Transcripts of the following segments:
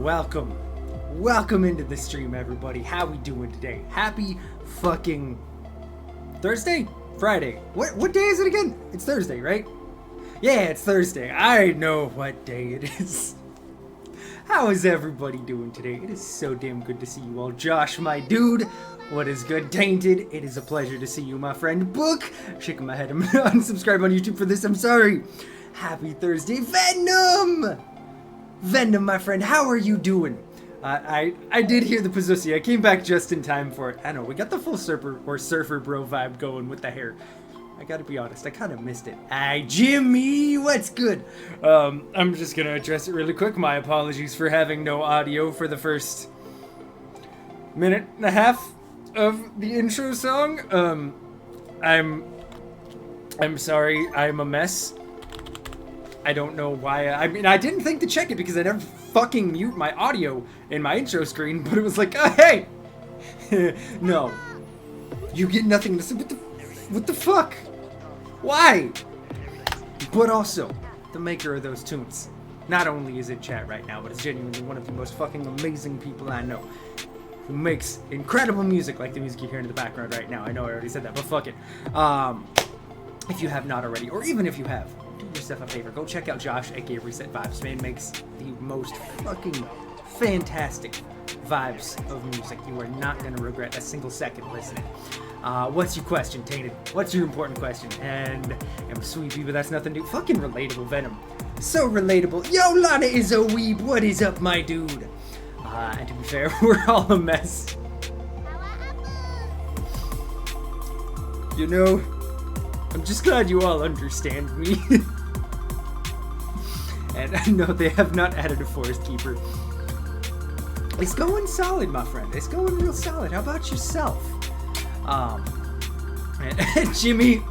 welcome. Welcome into the stream, everybody. How we doing today? Happy fucking Thursday? Friday. What day is it again? It's Thursday, right? Yeah, it's Thursday. I know what day it is. How is everybody doing today? It is so damn good to see you all. Josh, my dude. What is good, Tainted? It is a pleasure to see you, my friend. Book. Shaking my head. I'm unsubscribed on YouTube for this. I'm sorry. Happy Thursday, Venom! Venom, my friend, how are you doing? I did hear the Pizzusi. I came back just in time for it. I know, we got the full surfer bro vibe going with the hair. I gotta be honest, I kind of missed it. Hey, Jimmy, what's good? I'm just gonna address it really quick. My apologies for having no audio for the first minute and a half of the intro song. I'm sorry, I'm a mess. I don't know why. I mean, I didn't think to check it because I never fucking mute my audio in my intro screen, but it was like, hey! No. You get nothing to say. What the fuck? Why? But also, the maker of those tunes not only is in chat right now, but is genuinely one of the most fucking amazing people I know. Who makes incredible music like the music you're hearing in the background right now. I know I already said that, but fuck it. If you have not already, or even if you have, do yourself a favor, go check out Josh, aka Reset Vibes. Man makes the most fucking fantastic vibes of music. You are not going to regret a single second listening. What's your question, Tainted? What's your important question? And I'm sweepy, but that's nothing to fucking relatable, Venom. So relatable. Yo, Lana is a weeb. What is up, my dude? And to be fair, we're all a mess. You know, I'm just glad you all understand me. And I know they have not added a Forest Keeper. It's going solid, my friend. It's going real solid. How about yourself? Jimmy.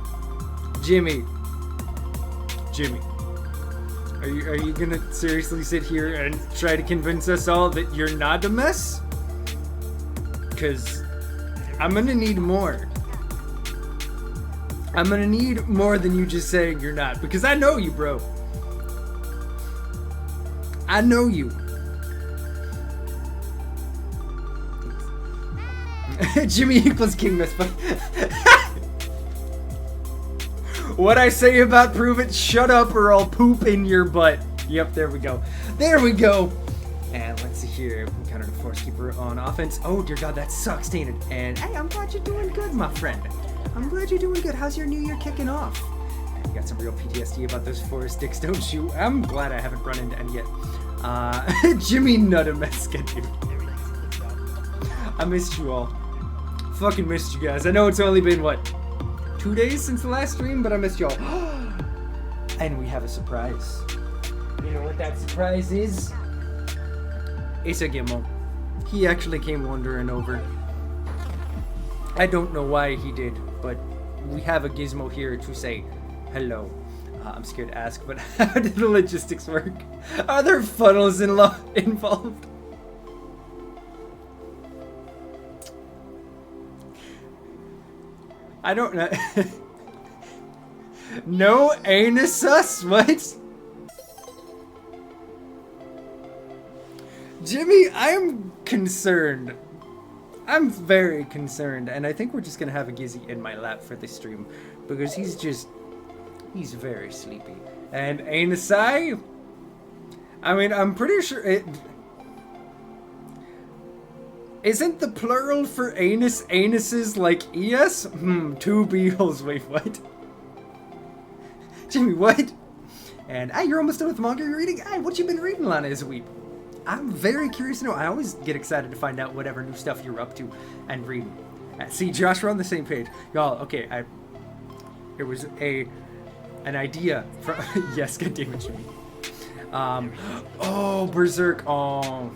Are you gonna seriously sit here and try to convince us all that you're not a mess? Because I'm gonna need more. I'm gonna need more than you just saying you're not, because I know you, bro. I know you. Jimmy equals King Miss. What I say about prove it, shut up or I'll poop in your butt. Yep, there we go. There we go. And let's see here. We countered a Force Keeper on offense. Oh dear God, that sucks, Tainted. And hey, I'm glad you're doing good, my friend. I'm glad you're doing good. How's your new year kicking off? You got some real PTSD about those forest sticks, don't you? I'm glad I haven't run into any yet. Jimmy Nuttameska, dude. I missed you all. Fucking missed you guys. I know it's only been, what, 2 days since the last stream, but I missed y'all. And we have a surprise. You know what that surprise is? It's a Gimmo. He actually came wandering over. I don't know why he did, but we have a gizmo here to say hello. I'm scared to ask, but how do the logistics work? Are there funnels involved? I don't know. No anusus? What? Jimmy, I'm concerned. I'm very concerned, and I think we're just gonna have a Gizzy in my lap for this stream, because he's very sleepy. And anusai? I mean, I'm pretty sure it... Isn't the plural for anus anuses like ES? Two beetles. Wait, what? Jimmy, what? And, hey, you're almost done with the manga you're reading? Hey, what you been reading, Lana, is a weep? I'm very curious to know. I always get excited to find out whatever new stuff you're up to and reading. See, Josh, we're on the same page. Y'all, okay, there was an idea from... Yes, God damn it, Jimmy. Oh, Berserk. Oh.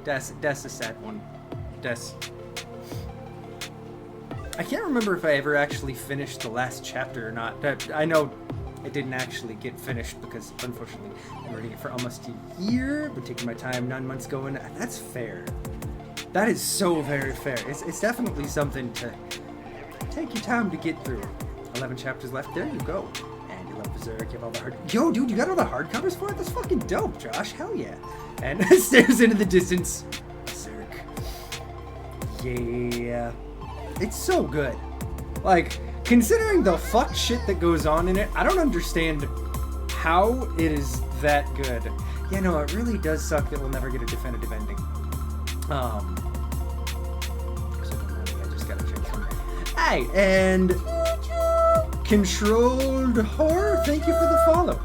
That's a sad one. I can't remember if I ever actually finished the last chapter or not. I know it didn't actually get finished because, unfortunately, I'm reading it for almost a year, but taking my time, 9 months going. That's fair. That is so very fair. It's definitely something to take your time to get through. 11 chapters left. There you go. And you love Berserk, you have all the hard... Yo, dude, you got all the hardcovers for it? That's fucking dope, Josh. Hell yeah. And stares into the distance. Berserk. Yeah. It's so good. Like, considering the fuck shit that goes on in it, I don't understand how it is that good. Yeah, no, it really does suck that we'll never get a definitive ending. I just gotta check something. Hey, and Controlled Horror, thank you for the follow.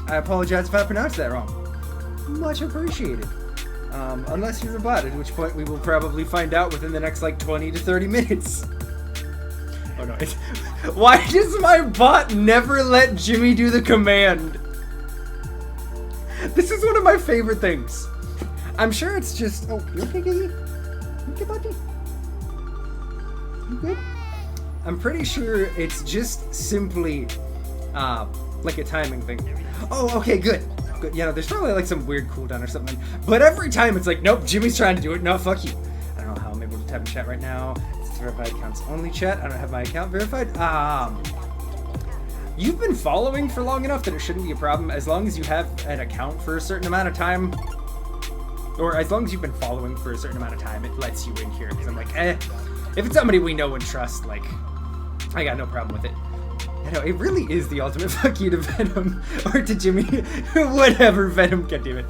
I apologize if I pronounced that wrong. Much appreciated. Unless you're a bot, at which point we will probably find out within the next, like, 20 to 30 minutes. Oh, no. Why does my bot never let Jimmy do the command? This is one of my favorite things. I'm sure it's just... Oh, you okay, Gizzy? You okay, buddy? You good? I'm pretty sure it's just simply, like a timing thing. Oh, okay, good. Good. Yeah, no, there's probably like some weird cooldown or something. But every time it's like, nope, Jimmy's trying to do it. No, fuck you. I don't know how I'm able to type in chat right now. It's verified accounts only chat. I don't have my account verified. You've been following for long enough that it shouldn't be a problem as long as you have an account for a certain amount of time. Or as long as you've been following for a certain amount of time, it lets you in here. Because I'm like, if it's somebody we know and trust, like, I got no problem with it. I know, it really is the ultimate fuck you to Venom. Or to Jimmy. Whatever, Venom, God damn it.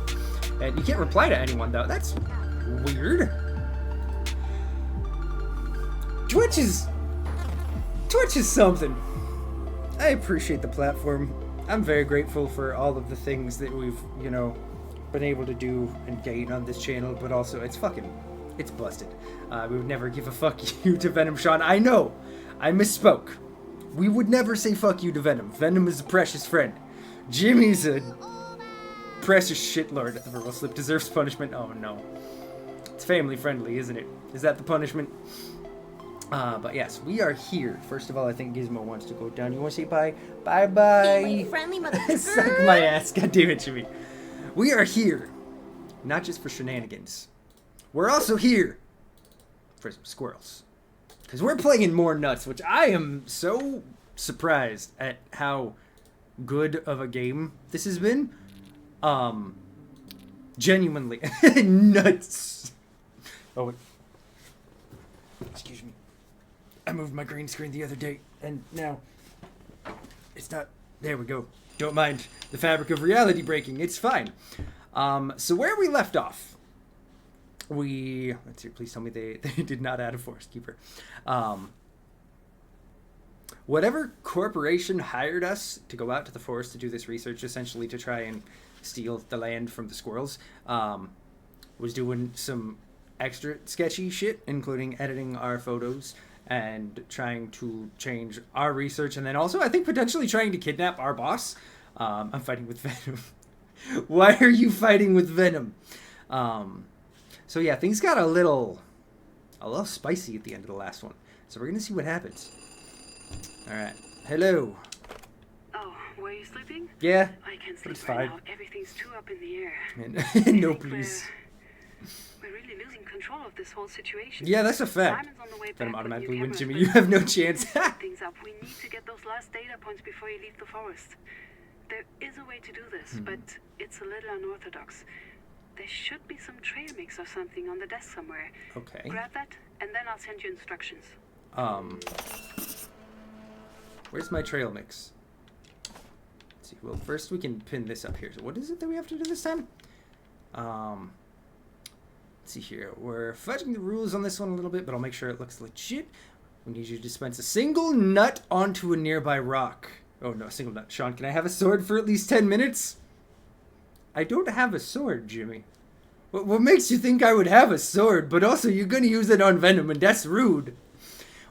And you can't reply to anyone, though. That's weird. Twitch is something. I appreciate the platform. I'm very grateful for all of the things that we've, you know, been able to do and gain on this channel, but also it's busted. We would never give a fuck you to Venom, Sean. I know, I misspoke. We would never say fuck you to Venom. Venom is a precious friend. Jimmy's a precious shitlord. The verbal slip deserves punishment. Oh no. It's family friendly, isn't it? Is that the punishment? But yes, we are here. First of all, I think Gizmo wants to go down. You want to say bye? Bye-bye. Family friendly motherfucker. Suck my ass. God damn it, Jimmy. We are here, not just for shenanigans. We're also here for some squirrels. Because we're playing more Nuts, which I am so surprised at how good of a game this has been. Genuinely. Nuts. Oh, wait. Excuse me. I moved my green screen the other day, and now it's not... There we go. Don't mind the fabric of reality breaking. It's fine. So where we left off, let's see, please tell me they did not add a forest keeper. Whatever corporation hired us to go out to the forest to do this research, essentially to try and steal the land from the squirrels, was doing some extra sketchy shit, including editing our photos and trying to change our research, and then also, I think, potentially trying to kidnap our boss. I'm fighting with Venom. Why are you fighting with Venom? So yeah, things got a little spicy at the end of the last one. So we're gonna see what happens. Alright. Hello. Oh, were you sleeping? Yeah. I can't But it's sleep right fine. now. Everything's too up in the air. No, I think please. We're really losing control of this whole situation. Yeah, that's a fact. Simon's on the way back Venom with automatically new wins, cameras, Jimmy. You but have no chance. things up. We need to get those last data points before you leave the forest. There is a way to do this, but it's a little unorthodox. There should be some trail mix or something on the desk somewhere. Okay. Grab that, and then I'll send you instructions. Where's my trail mix? Let's see. Well, first we can pin this up here. So what is it that we have to do this time? Let's see here. We're fudging the rules on this one a little bit, but I'll make sure it looks legit. We need you to dispense a single nut onto a nearby rock. Oh no, a single nut. Sean, can I have a sword for at least 10 minutes? I don't have a sword, Jimmy. What makes you think I would have a sword? But also, you're gonna use it on Venom, and that's rude.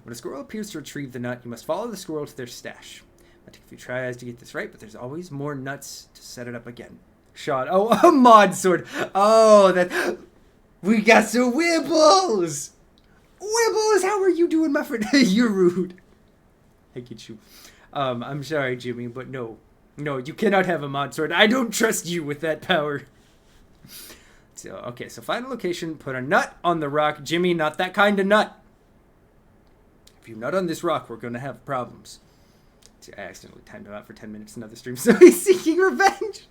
When a squirrel appears to retrieve the nut, you must follow the squirrel to their stash. I'll take a few tries to get this right, but there's always more nuts to set it up again. Sean, oh, a mod sword. Oh, that... We got some Wibbles! Wibbles, how are you doing, my friend? You're rude. I get you. I'm sorry, Jimmy, but no. No, you cannot have a mod sword. I don't trust you with that power. So, okay, so find a location, put a nut on the rock. Jimmy, not that kind of nut. If you nut on this rock, we're going to have problems. I accidentally timed him out for 10 minutes in another stream, so he's seeking revenge.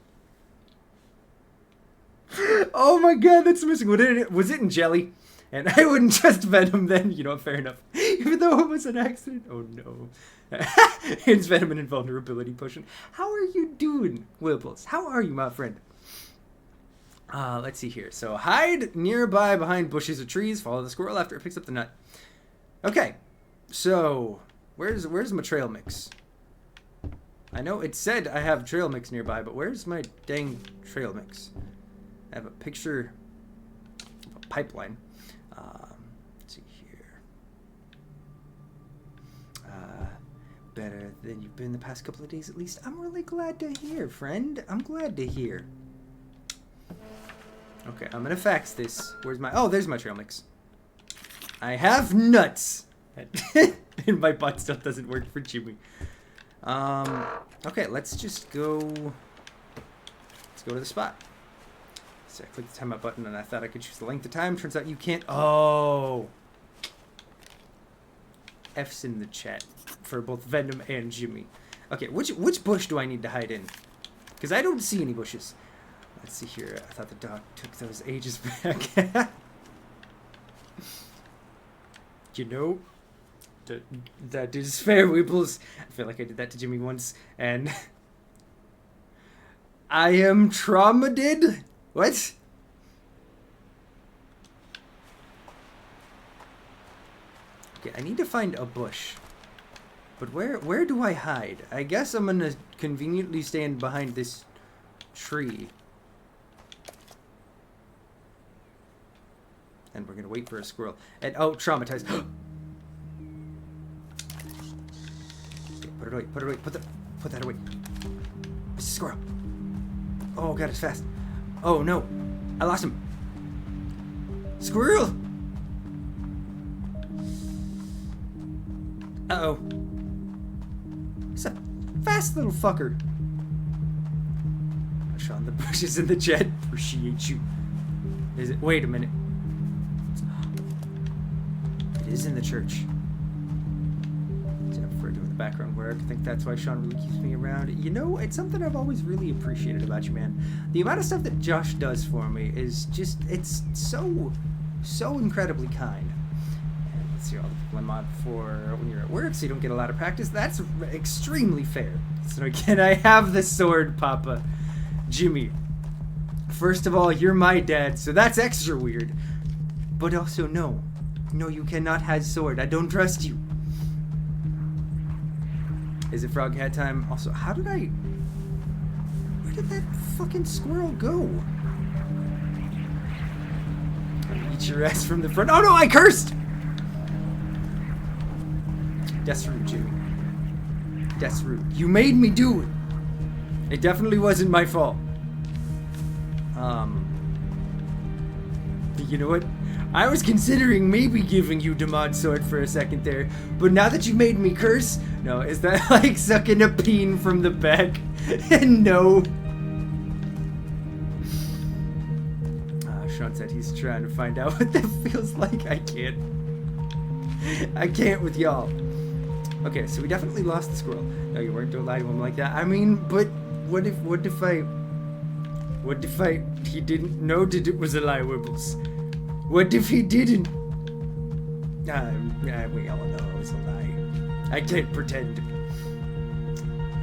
Oh my god, that's missing. Was it in jelly? And I wouldn't trust Venom then. You know, fair enough. Even though it was an accident. Oh no. It's Venom and invulnerability potion. How are you doing, Wibbles? How are you, my friend? Let's see here. So hide nearby behind bushes or trees. Follow the squirrel after it picks up the nut. Okay. So where's my trail mix? I know it said I have trail mix nearby, but where's my dang trail mix? I have a picture of a pipeline. Let's see here. Better than you've been the past couple of days at least. I'm really glad to hear, friend. I'm glad to hear. Okay, I'm gonna fax this. Where's my... Oh, there's my trail mix. I have nuts! And my butt still doesn't work for Jimmy. Okay, let's just go... Let's go to the spot. So I clicked the timeout button and I thought I could choose the length of time. Turns out you can't. Oh. F's in the chat for both Venom and Jimmy. Okay, which bush do I need to hide in? Because I don't see any bushes. Let's see here. I thought the dog took those ages back. You know, that is fair, Weebles. I feel like I did that to Jimmy once, and I am traumatized. What? Okay, I need to find a bush. But where do I hide? I guess I'm gonna conveniently stand behind this tree. And we're gonna wait for a squirrel. And oh, traumatized. Okay, put it away, put it away, put that away. It's a squirrel. Oh god, it's fast. Oh no, I lost him. Squirrel! Uh-oh. It's a fast little fucker. Sean, the bushes in the jet. Appreciate you. Is it? Wait a minute. It is in the church. For doing the background work. I think that's why Sean really keeps me around. You know, it's something I've always really appreciated about you, man. The amount of stuff that Josh does for me is just, it's so incredibly kind. And let's see, all the people I'm on for when you're at work, so you don't get a lot of practice. That's extremely fair. So again, I have the sword, Papa. Jimmy, first of all, you're my dad, so that's extra weird. But also, no, you cannot have sword. I don't trust you. Is it frog hat time? Also, where did that fucking squirrel go? Eat your ass from the front. Oh no, I cursed! That's rude, Jimmy. That's rude. You made me do it. It definitely wasn't my fault. You know what? I was considering maybe giving you Demod's sword for a second there, but now that you made me curse, no, is that like sucking a peen from the back? No. Sean said he's trying to find out what that feels like. I can't with y'all. Okay, so we definitely lost the squirrel. No, you weren't doing lie to him like that. I mean, but what if he didn't know that it was a lie, Wibbles? What if he didn't? We all know it was a lie. I can't pretend.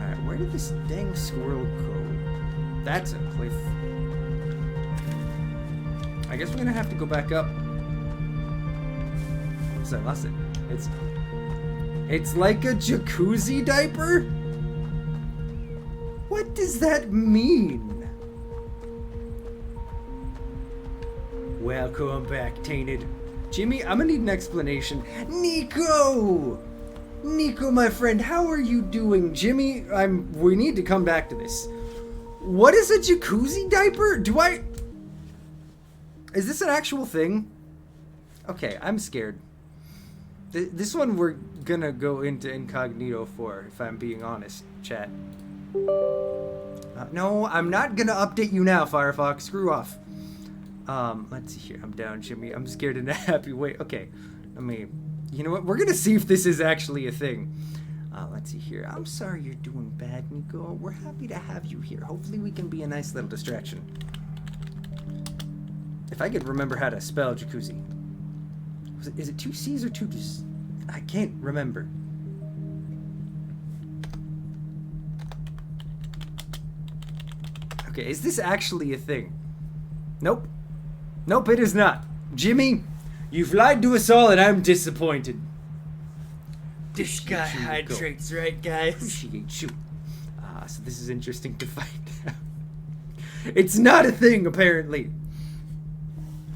Alright, where did this dang squirrel go? That's a cliff. I guess we're gonna have to go back up. So I lost it. It's like a jacuzzi diaper? What does that mean? Welcome back, Tainted. Jimmy, I'm gonna need an explanation. Nico! Nico, my friend, how are you doing? Jimmy, we need to come back to this. What is a jacuzzi diaper? Is this an actual thing? Okay, I'm scared. This one we're gonna go into incognito for, if I'm being honest, chat. No, I'm not gonna update you now, Firefox. Screw off. Let's see here. I'm down, Jimmy. I'm scared in a happy way. Okay, you know what? We're gonna see if this is actually a thing. Let's see here. I'm sorry you're doing bad, Nico. We're happy to have you here. Hopefully we can be a nice little distraction. If I could remember how to spell jacuzzi. Is it 2 C's or 2 G's? I can't remember. Okay, is this actually a thing? Nope. Nope, it is not. Jimmy, you've lied to us all and I'm disappointed. This guy hydrates, right, guys? Appreciate you. So this is interesting to find out. It's not a thing, apparently.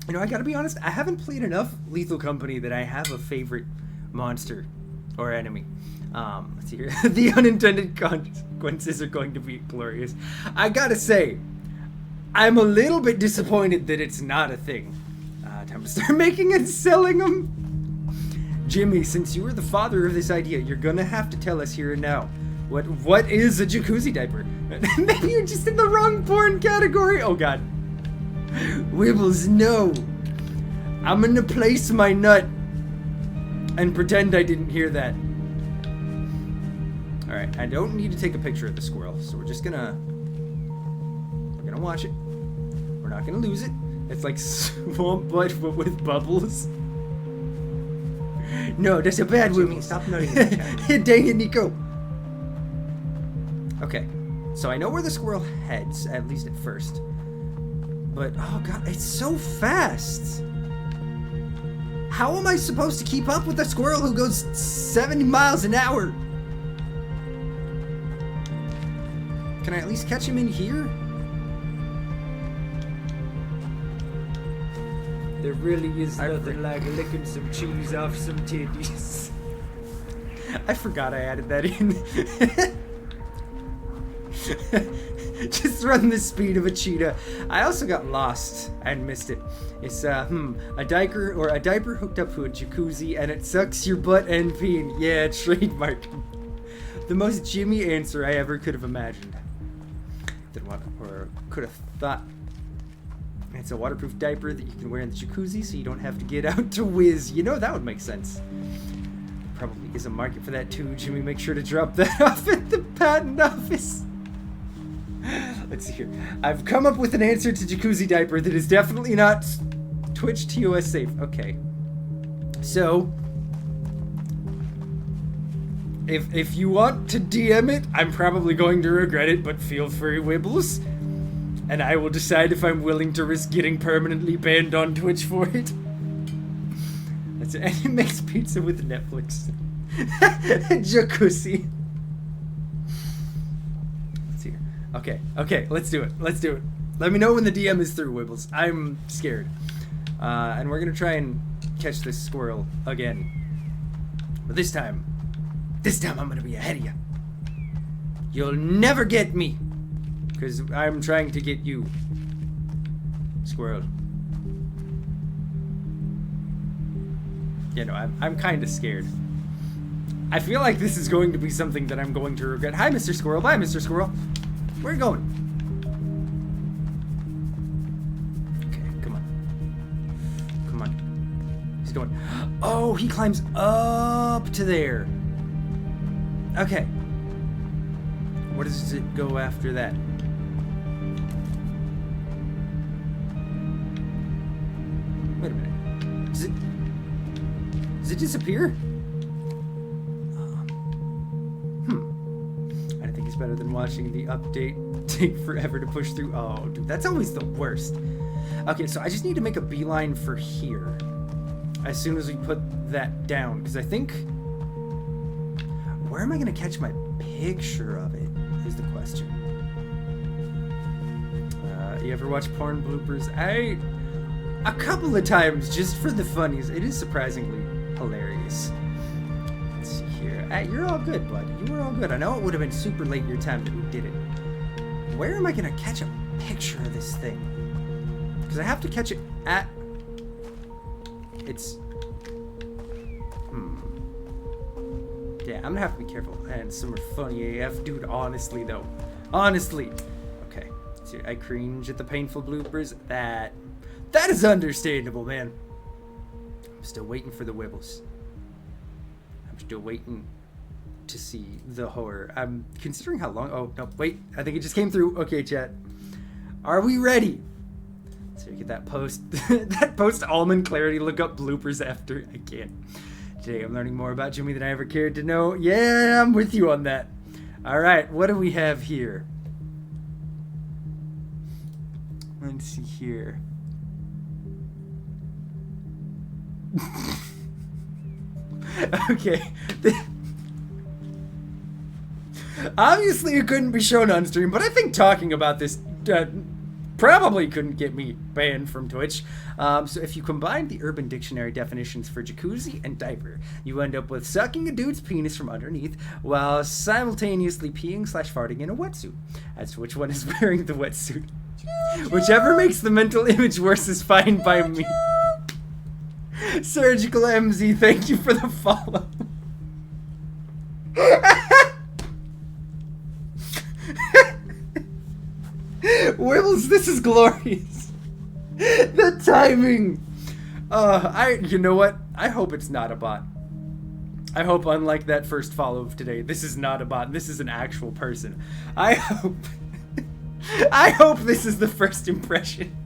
You know, I gotta be honest, I haven't played enough Lethal Company that I have a favorite monster or enemy. Let's see here. The unintended consequences are going to be glorious. I gotta say, I'm a little bit disappointed that it's not a thing. Time to start making and selling them. Jimmy, since you were the father of this idea, you're gonna have to tell us here and now. What is a jacuzzi diaper? Maybe you're just in the wrong porn category. Oh god. Wibbles, no. I'm gonna place my nut and pretend I didn't hear that. Alright, I don't need to take a picture of the squirrel, so we're gonna watch it. We're not gonna lose it. It's like Swamp Butt but with bubbles. No, that's a bad Jimmy, Wibbles. stop nutting in the chat. Dang it, Nico. Okay, so I know where the squirrel heads, at least at first. But, oh god, it's so fast! How am I supposed to keep up with a squirrel who goes 70 miles an hour? Can I at least catch him in here? There really is nothing like licking some cheese off some titties. I forgot I added that in. Just run the speed of a cheetah. I also got lost and missed it. It's a diaper hooked up to a jacuzzi and it sucks your butt and peen. Yeah, trademark. The most Jimmy answer I ever could have imagined. Didn't want or could have thought. It's a waterproof diaper that you can wear in the jacuzzi so you don't have to get out to whiz. You know, that would make sense. Probably is a market for that too, Jimmy. Make sure to drop that off at the patent office. Let's see here. I've come up with an answer to jacuzzi diaper that is definitely not Twitch TOS safe. Okay. So, if you want to DM it, I'm probably going to regret it, but feel free, Wibbles. And I will decide if I'm willing to risk getting permanently banned on Twitch for it. That's it. And it makes pizza with Netflix. Jacuzzi. Let's see here. Okay, let's do it. Let me know when the DM is through, Wibbles. I'm scared. And we're gonna try and catch this squirrel again. But this time I'm gonna be ahead of you. You'll never get me. Because I'm trying to get you, squirrel. You know, I'm kind of scared. I feel like this is going to be something that I'm going to regret. Hi, Mr. Squirrel. Bye, Mr. Squirrel. Where are you going? Okay, come on. He's going. Oh, he climbs up to there. Okay. Where does it go after that? Wait a minute. Does it disappear? I think it's better than watching the update take forever to push through. Oh, dude, that's always the worst. Okay, so I just need to make a beeline for here as soon as we put that down, because I think... Where am I going to catch my picture of it is the question. You ever watch porn bloopers? A couple of times, just for the funnies. It is surprisingly hilarious. Let's see here. You're all good, bud. You were all good. I know it would have been super late your time that we did it. Where am I going to catch a picture of this thing? Because I have to catch it at... It's... Yeah, I'm going to have to be careful. And some are funny AF. Dude, honestly, though. Honestly. Okay. So I cringe at the painful bloopers. That is understandable, man. I'm still waiting for the Wibbles. I'm still waiting to see the horror. I'm considering how long. Oh no, wait! I think it just came through. Okay, chat. Are we ready? So you get that post, that post almond clarity. Look up bloopers after. I can't. Today I'm learning more about Jimmy than I ever cared to know. Yeah, I'm with you on that. All right, what do we have here? Let's see here. Okay. Obviously it couldn't be shown on stream, but I think talking about this probably couldn't get me banned from Twitch. So if you combine the Urban Dictionary definitions for jacuzzi and diaper, you end up with sucking a dude's penis from underneath while simultaneously peeing/farting in a wetsuit. As to which one is wearing the wetsuit. Whichever makes the mental image worse is fine by me. Surgical MZ, thank you for the follow. Wibbles, this is glorious. The timing. You know what? I hope it's not a bot. I hope, unlike that first follow of today, this is not a bot. This is an actual person. I hope this is the first impression.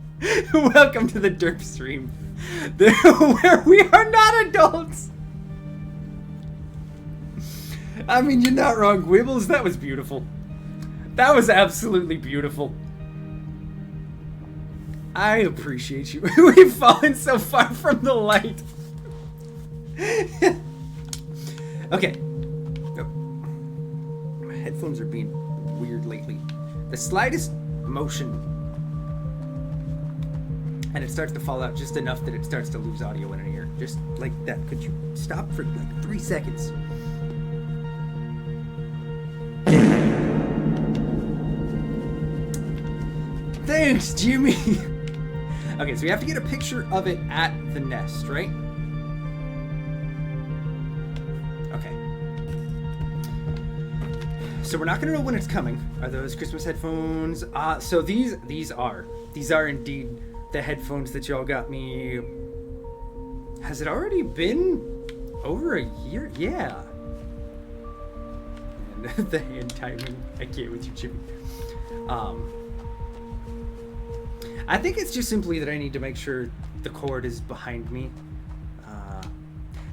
Welcome to the derp stream, where we are not adults. I mean, you're not wrong, Wibbles. That was beautiful. That was absolutely beautiful. I appreciate you. We've fallen so far from the light. Okay. Oh. My headphones are being weird lately. The slightest motion, and it starts to fall out just enough that it starts to lose audio in an ear. Just like that. Could you stop for like 3 seconds? Thanks, Jimmy. Okay, so we have to get a picture of it at the nest, right? Okay. So we're not gonna know when it's coming. Are those Christmas headphones? So these are indeed the headphones that y'all got me. Has it already been over a year? Yeah. And the hand timing. I can't with you, Jimmy. I think it's just simply that I need to make sure the cord is behind me.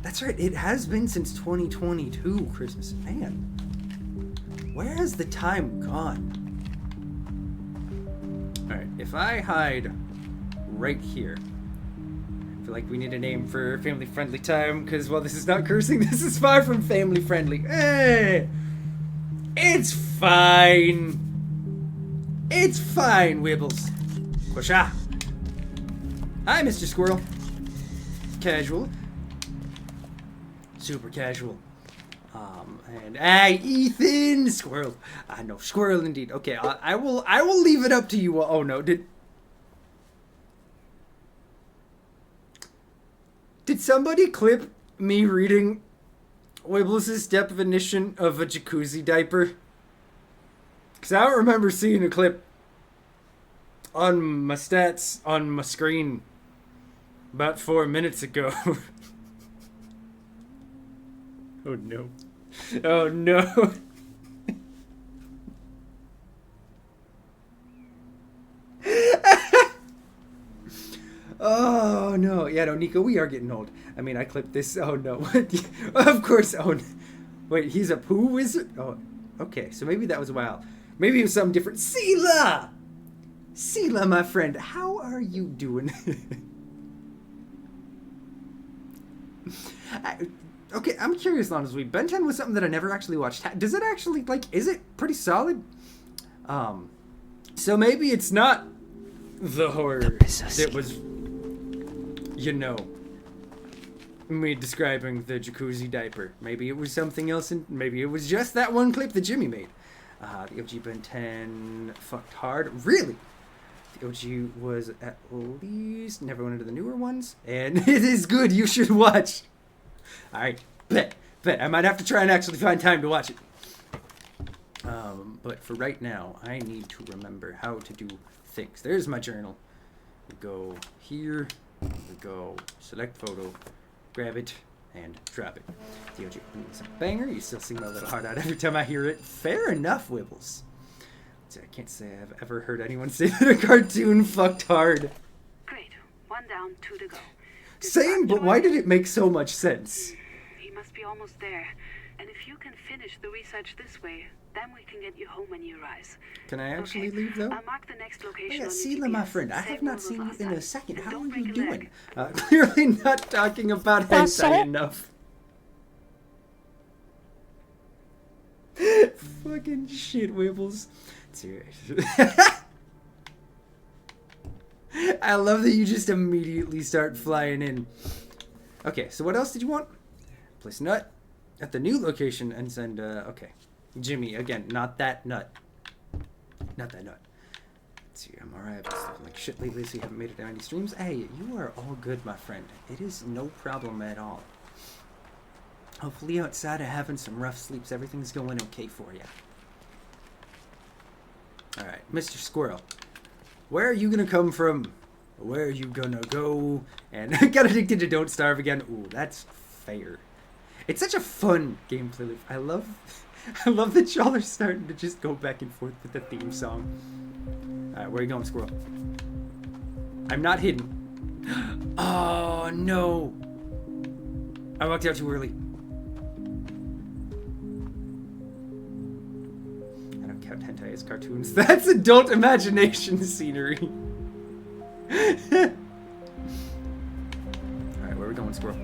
That's right, it has been since 2022 Christmas. Man, where has the time gone? Alright, if I hide right here, I feel like we need a name for family-friendly time, because while this is not cursing, this is far from family-friendly. Hey! It's fine. It's fine, Wibbles. Quasha. Hi, Mr. Squirrel. Casual. Super casual. And hey, Ethan Squirrel. I know, Squirrel indeed. Okay, I will leave it up to you. Oh no, did somebody clip me reading Wibbles' definition of a jacuzzi diaper? Because I don't remember seeing a clip on my stats on my screen about 4 minutes ago. Oh no. Oh no. Oh no. Yeah, no, Nico, we are getting old. I mean, I clipped this. Oh no. Of course. Oh no. Wait, he's a poo wizard? Oh, okay. So maybe that was a while. Maybe it was something different. Sela! Sela, my friend, how are you doing? Okay, I'm curious, honestly. Ben 10 was something that I never actually watched. Does it actually, like, is it pretty solid? So maybe it's not the horror that was, you know, me describing the jacuzzi diaper. Maybe it was something else, and maybe it was just that one clip that Jimmy made. The OG Ben 10 fucked hard. Really? The OG was at least never went into the newer ones, and it is good. You should watch. All right, bet. I might have to try and actually find time to watch it. But for right now, I need to remember how to do things. There's my journal. We go here. We go select photo, grab it, and drop it. DOG, it's a banger. You still sing my little heart out every time I hear it. Fair enough, Wibbles. So I can't say I've ever heard anyone say that a cartoon fucked hard. Great. 1 down, 2 to go. Same, but why did it make so much sense? He must be almost there. And if you can finish the research this way, then we can get you home when you rise. Can I actually Okay, leave, though? I'll mark the next location Oh, yeah, on Seela, your my GPS. friend. I Same have not rules as seen you last in time. a second. And How don't are break you a doing? leg. Clearly not talking about That's hentai it? enough. Fucking shit, Wibbles. Serious. I love that you just immediately start flying in. Okay, so what else did you want? Place a nut at the new location and send, okay. Jimmy, again, not that nut. Not that nut. Let's see, I'm alright. I've been sleeping like shit lately, so you haven't made it to any streams. Hey, you are all good, my friend. It is no problem at all. Hopefully outside of having some rough sleeps, everything's going okay for you. Alright, Mr. Squirrel. Where are you gonna come from? Where are you gonna go? And got addicted to Don't Starve again. Ooh, that's fair. It's such a fun gameplay loop. I love that y'all are starting to just go back and forth with the theme song. Alright, where are you going, Squirrel? I'm not hidden. Oh, no. I walked out too early. I don't count hentai as cartoons. That's adult imagination scenery. Alright, where are we going, Squirrel?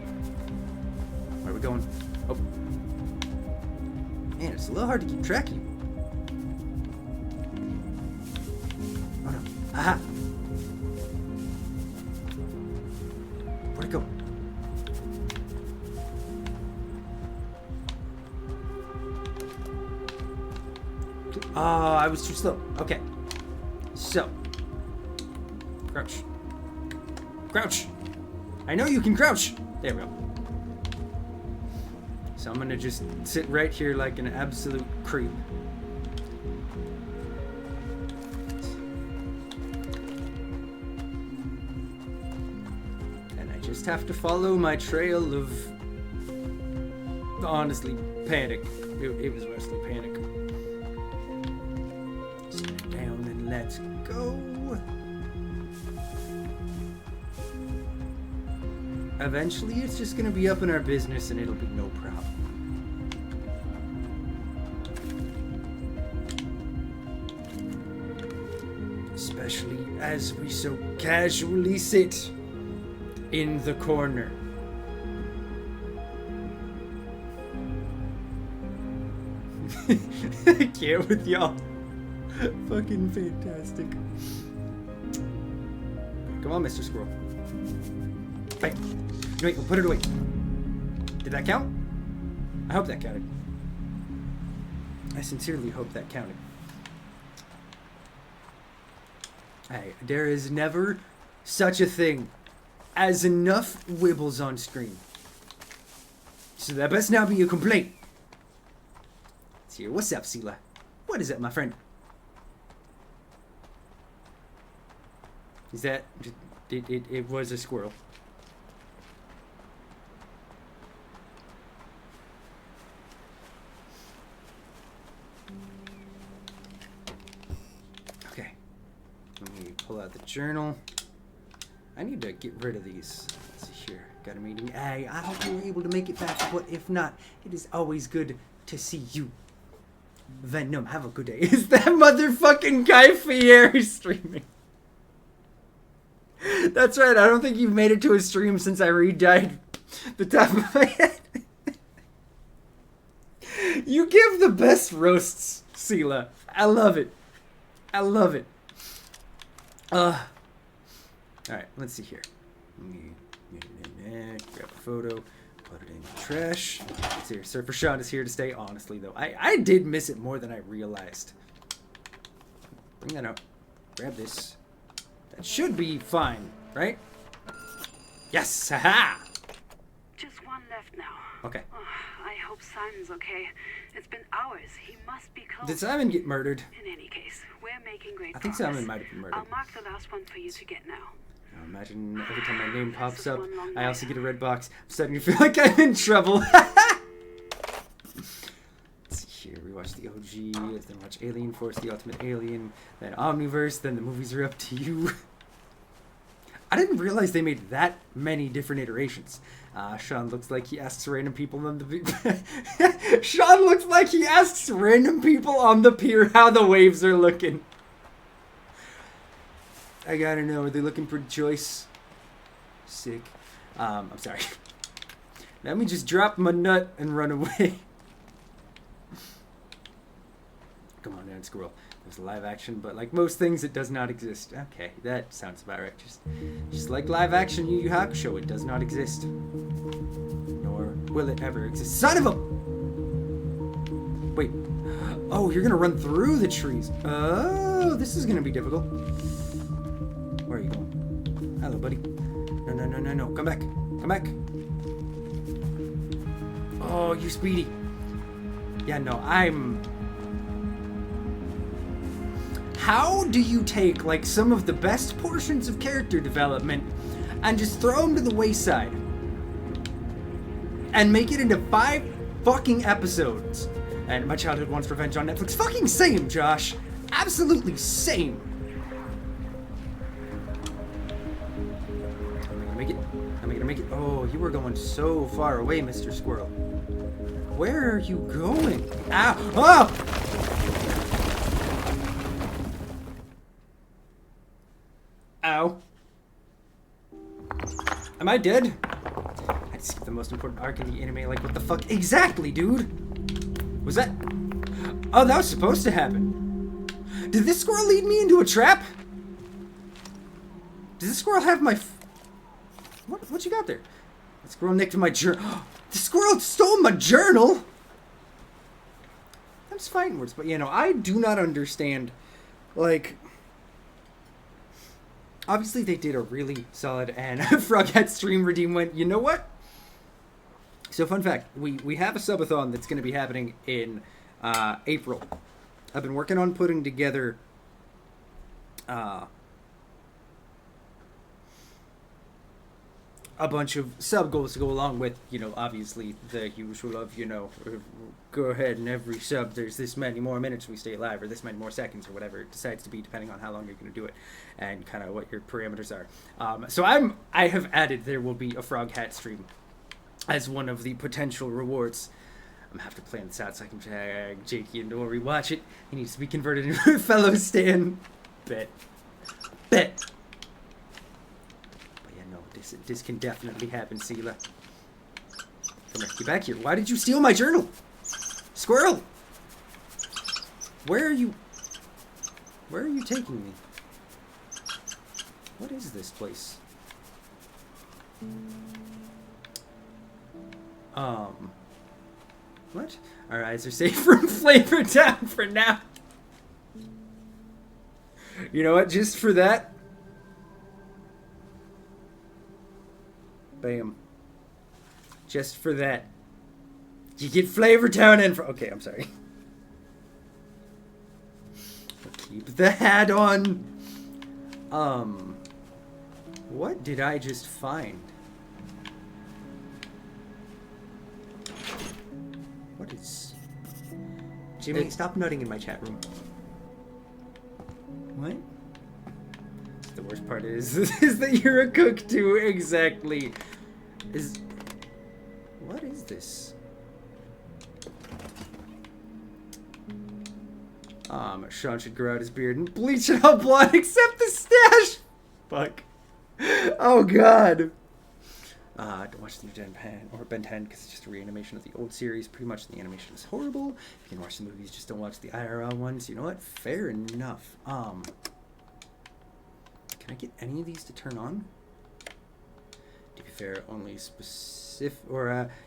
Where are we going? Oh. Man, it's a little hard to keep track of you. Oh no. Aha! Where'd it go? Oh, I was too slow. Okay. So. Crouch. Crouch! I know you can crouch! There we go. So I'm gonna just sit right here like an absolute creep. And I just have to follow my trail of, honestly, panic. It was mostly panic. Sit down and let's go. Eventually, it's just gonna be up in our business and it'll be no problem. Especially as we so casually sit in the corner. I can't with y'all. Fucking fantastic. Come on, Mr. Squirrel. Wait. Wait, we'll put it away. Did that count? I hope that counted. I sincerely hope that counted. Hey, there is never such a thing as enough Wibbles on screen. So that best now be a complaint. Let's hear. What's up, Seela? What is that, my friend? Is that... It was a squirrel. Okay. Let me pull out the journal. I need to get rid of these. Let's see here. Got a meeting. Hey, I hope you were able to make it back, but if not, it is always good to see you. Venom, have a good day. Is that motherfucking Guy Fieri streaming? That's right, I don't think you've made it to a stream since I re-dyed the top of my head. You give the best roasts, Seela. I love it. I love it. Alright, let's see here. Let me grab a photo, put it in the trash. Let's see here. Surfer Sean is here to stay, honestly, though. I did miss it more than I realized. Bring that out. Grab this. That should be fine, right? Yes! Haha! Just one left now. Okay. Oh, I hope Simon's okay. It's been hours. He must be close. Did Simon get murdered? In any case, we're making great I think progress. Simon might have been murdered. I'll mark the last one for you to get now. Imagine every time my name pops up, I also get a red box. I'm starting to feel like I'm in trouble. Let's see here. We watch the OG, then watch Alien Force, the Ultimate Alien, then Omniverse, then the movies are up to you. I didn't realize they made that many different iterations. Sean looks like he asks random people on the Sean looks like he asks random people on the pier how the waves are looking. I gotta know, are they looking pretty choice? Sick. I'm sorry. Let me just drop my nut and run away. Come on, man, squirrel. There's live action, but like most things, it does not exist. Okay, that sounds about right. Just like live action Yu Yu Hakusho, it does not exist. Nor will it ever exist. Son of a... Wait. Oh, you're gonna run through the trees. Oh, this is gonna be difficult. Where are you going? Hello, buddy. No. Come back. Come back. Oh, you speedy. Yeah, no, I'm... How do you take, like, some of the best portions of character development and just throw them to the wayside? And make it into 5 fucking episodes? And My Childhood Wants Revenge on Netflix. Fucking same, Josh. Absolutely same. Am I gonna make it? Am I gonna make it? Oh, you were going so far away, Mr. Squirrel. Where are you going? Ow! Oh! Ow. Am I dead? I just skipped the most important arc in the anime. Like, what the fuck? Exactly, dude! Was that... Oh, that was supposed to happen. Did this squirrel lead me into a trap? Does this squirrel have my... What you got there? The squirrel nicked my journal. The squirrel stole my journal! I'm just fighting words, but, you know, I do not understand, like... Obviously, they did a really solid, and Froghat Stream Redeem went, you know what? So, fun fact, we have a subathon that's going to be happening in April. I've been working on putting together a bunch of sub goals to go along with, you know, obviously the usual of, you know, go ahead and every sub there's this many more minutes we stay alive, or this many more seconds, or whatever it decides to be, depending on how long you're going to do it and kind of what your parameters are. So I have added there will be a Froghat stream as one of the potential rewards. I'm gonna have to plan this out so I can tag Jakey into a rewatch it. He needs to be converted into a fellow Stan. Bet. But yeah, no, this can definitely happen, Sela. Come back, get back here. Why did you steal my journal? Squirrel! Where are you taking me? What is this place? What? Our eyes are safe from Flavor Town for now. You know what? Just for that. Bam. Just for that. You get Flavor Town and for... Okay, I'm sorry. Keep the hat on. What did I just find? What is... Jimmy, stop nutting in my chat room. What? The worst part is that you're a cook too, exactly. What is this? Sean should grow out his beard and bleach it all blonde except the stash! Fuck. Oh god. Don't watch the new Ben 10 because it's just a reanimation of the old series. Pretty much the animation is horrible. If you can watch the movies, just don't watch the IRL ones. You know what? Fair enough. Can I get any of these to turn on? To be fair, only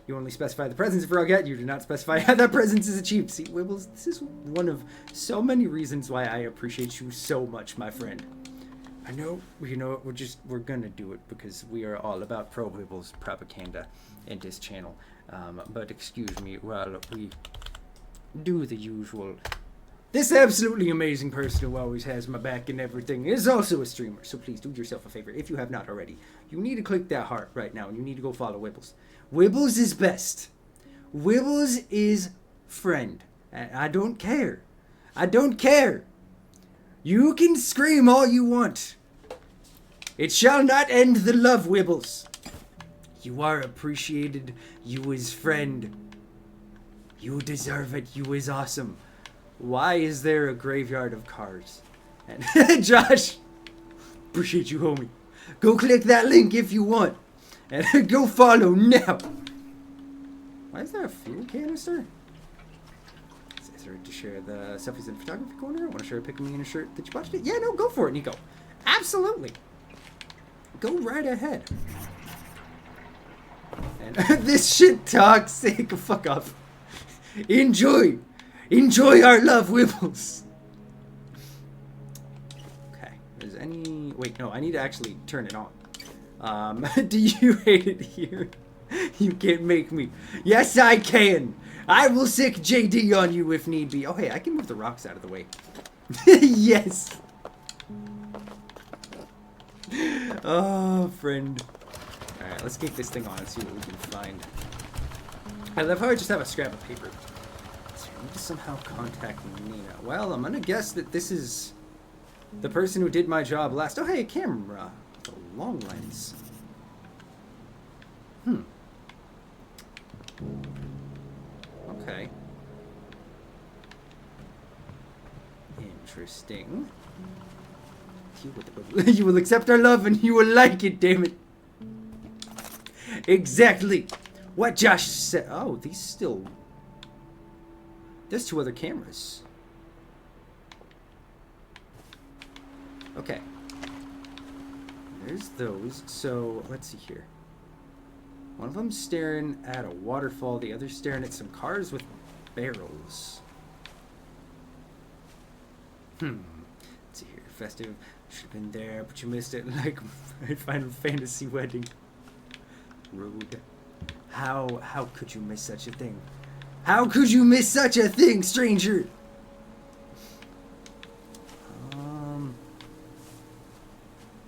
you only specify the presence of Froghat. You do not specify how that presence is achieved. See, Wibbles, this is one of so many reasons why I appreciate you so much, my friend. I know, you know, we're gonna do it because we are all about pro Wibbles propaganda in this channel. But excuse me while we do the usual This absolutely amazing person who always has my back and everything is also a streamer. So please do yourself a favor if you have not already. You need to click that heart right now and you need to go follow Wibbles. Wibbles is best. Wibbles is friend. And I don't care. I don't care. You can scream all you want. It shall not end the love, Wibbles. You are appreciated. You is friend. You deserve it. You is awesome. Why is there a graveyard of cars? And Josh, appreciate you, homie. Go click that link if you want. And go follow now. Why is there a fuel canister? Is there to share the selfies in photography corner? I want to share a pic of me in a shirt that you bought today. Yeah, no, go for it, Nico. Absolutely. Go right ahead. And this shit toxic. Fuck off. Enjoy. Enjoy our love, Wibbles. Okay. Is any... Wait, no. I need to actually turn it on. Do you hate it here? You can't make me. Yes, I can. I will sick JD on you if need be. Oh, hey, I can move the rocks out of the way. Yes. Oh, friend. Alright, let's kick this thing on and see what we can find. I love how I just have a scrap of paper. So I need to somehow contact Nina. Well, I'm gonna guess that this is the person who did my job last. Oh, hey, a camera. It's a long lens. Okay. Interesting. You will accept our love and you will like it, damn it. Exactly. What Josh said. Oh, these still... There's 2 other cameras. Okay. There's those. So, let's see here. One of them's staring at a waterfall. The other's staring at some cars with barrels. Let's see here. Festive. Should have been there, but you missed it. Like my Final Fantasy wedding. Rude. How could you miss such a thing? How could you miss such a thing, stranger?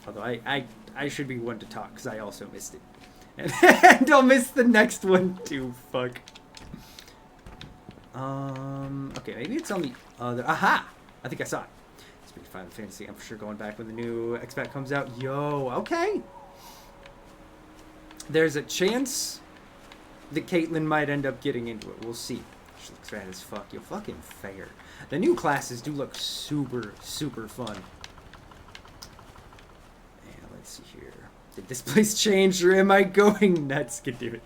Although I should be one to talk, because I also missed it. And I'll miss the next one too, fuck. Okay, maybe it's on the other... Aha! I think I saw it. Speaking of Final Fantasy, I'm for sure going back when the new X-Pack comes out. Yo, okay. There's a chance that Caitlyn might end up getting into it. We'll see. She looks rad as fuck. Yo, fucking fair. The new classes do look super, super fun. Yeah, let's see here. Did this place change or am I going nuts? Get it.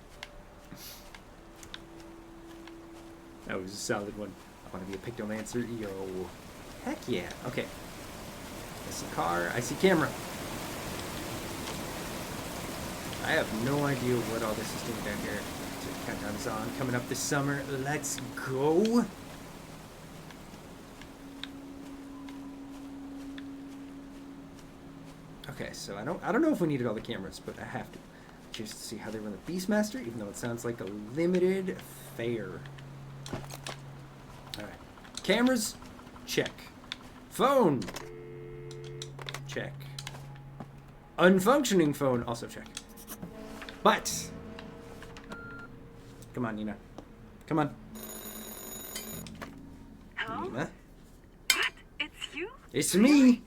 That was a solid one. I want to be a pictomancer. Yo. Heck yeah. Okay. I see car. I see camera. I have no idea what all this is doing down here. So countdown is on. Coming up this summer. Let's go. Okay, so I don't know if we needed all the cameras, but I have to. Curious to see how they run the Beastmaster, even though it sounds like a limited fair. Alright. Cameras, check. Phone, check. Unfunctioning phone, also check. But, come on, Nina. Come on. Hello? Nina. What? It's you? It's me.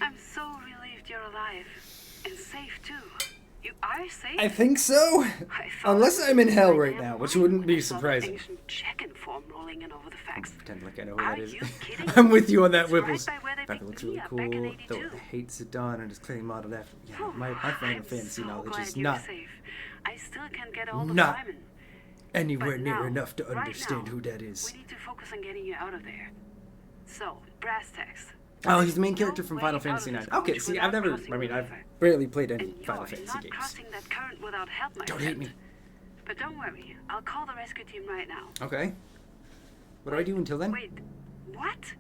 I'm so relieved you're alive. And safe, too. You are safe? I think so. Unless I'm in hell right now, which wouldn't be surprising. Check-in form rolling in over the facts. Pretend like I know who that is. Are you kidding? I'm with you on that, It's right Whipples. by where they Pepper picked looks me really up cool. back in Though 82. it hates Zidane and is clearly modeled after. Yeah, Whew, my Final I'm Fantasy so knowledge is glad you're not safe. I still can't get all of Not Simon. anywhere But near now, enough to right understand now, who that is. We need to focus on getting you out of there. So, brass tacks. Oh, he's the main character No from way Final out Fantasy of IX. this Okay, coach see, without I've never, crossing I mean, the I've river. barely played any And Final you're Fantasy not games. crossing that current without help, my Don't friend. hate me. But don't worry, I'll call the rescue team right now. Okay. What do I do until then? Wait, what?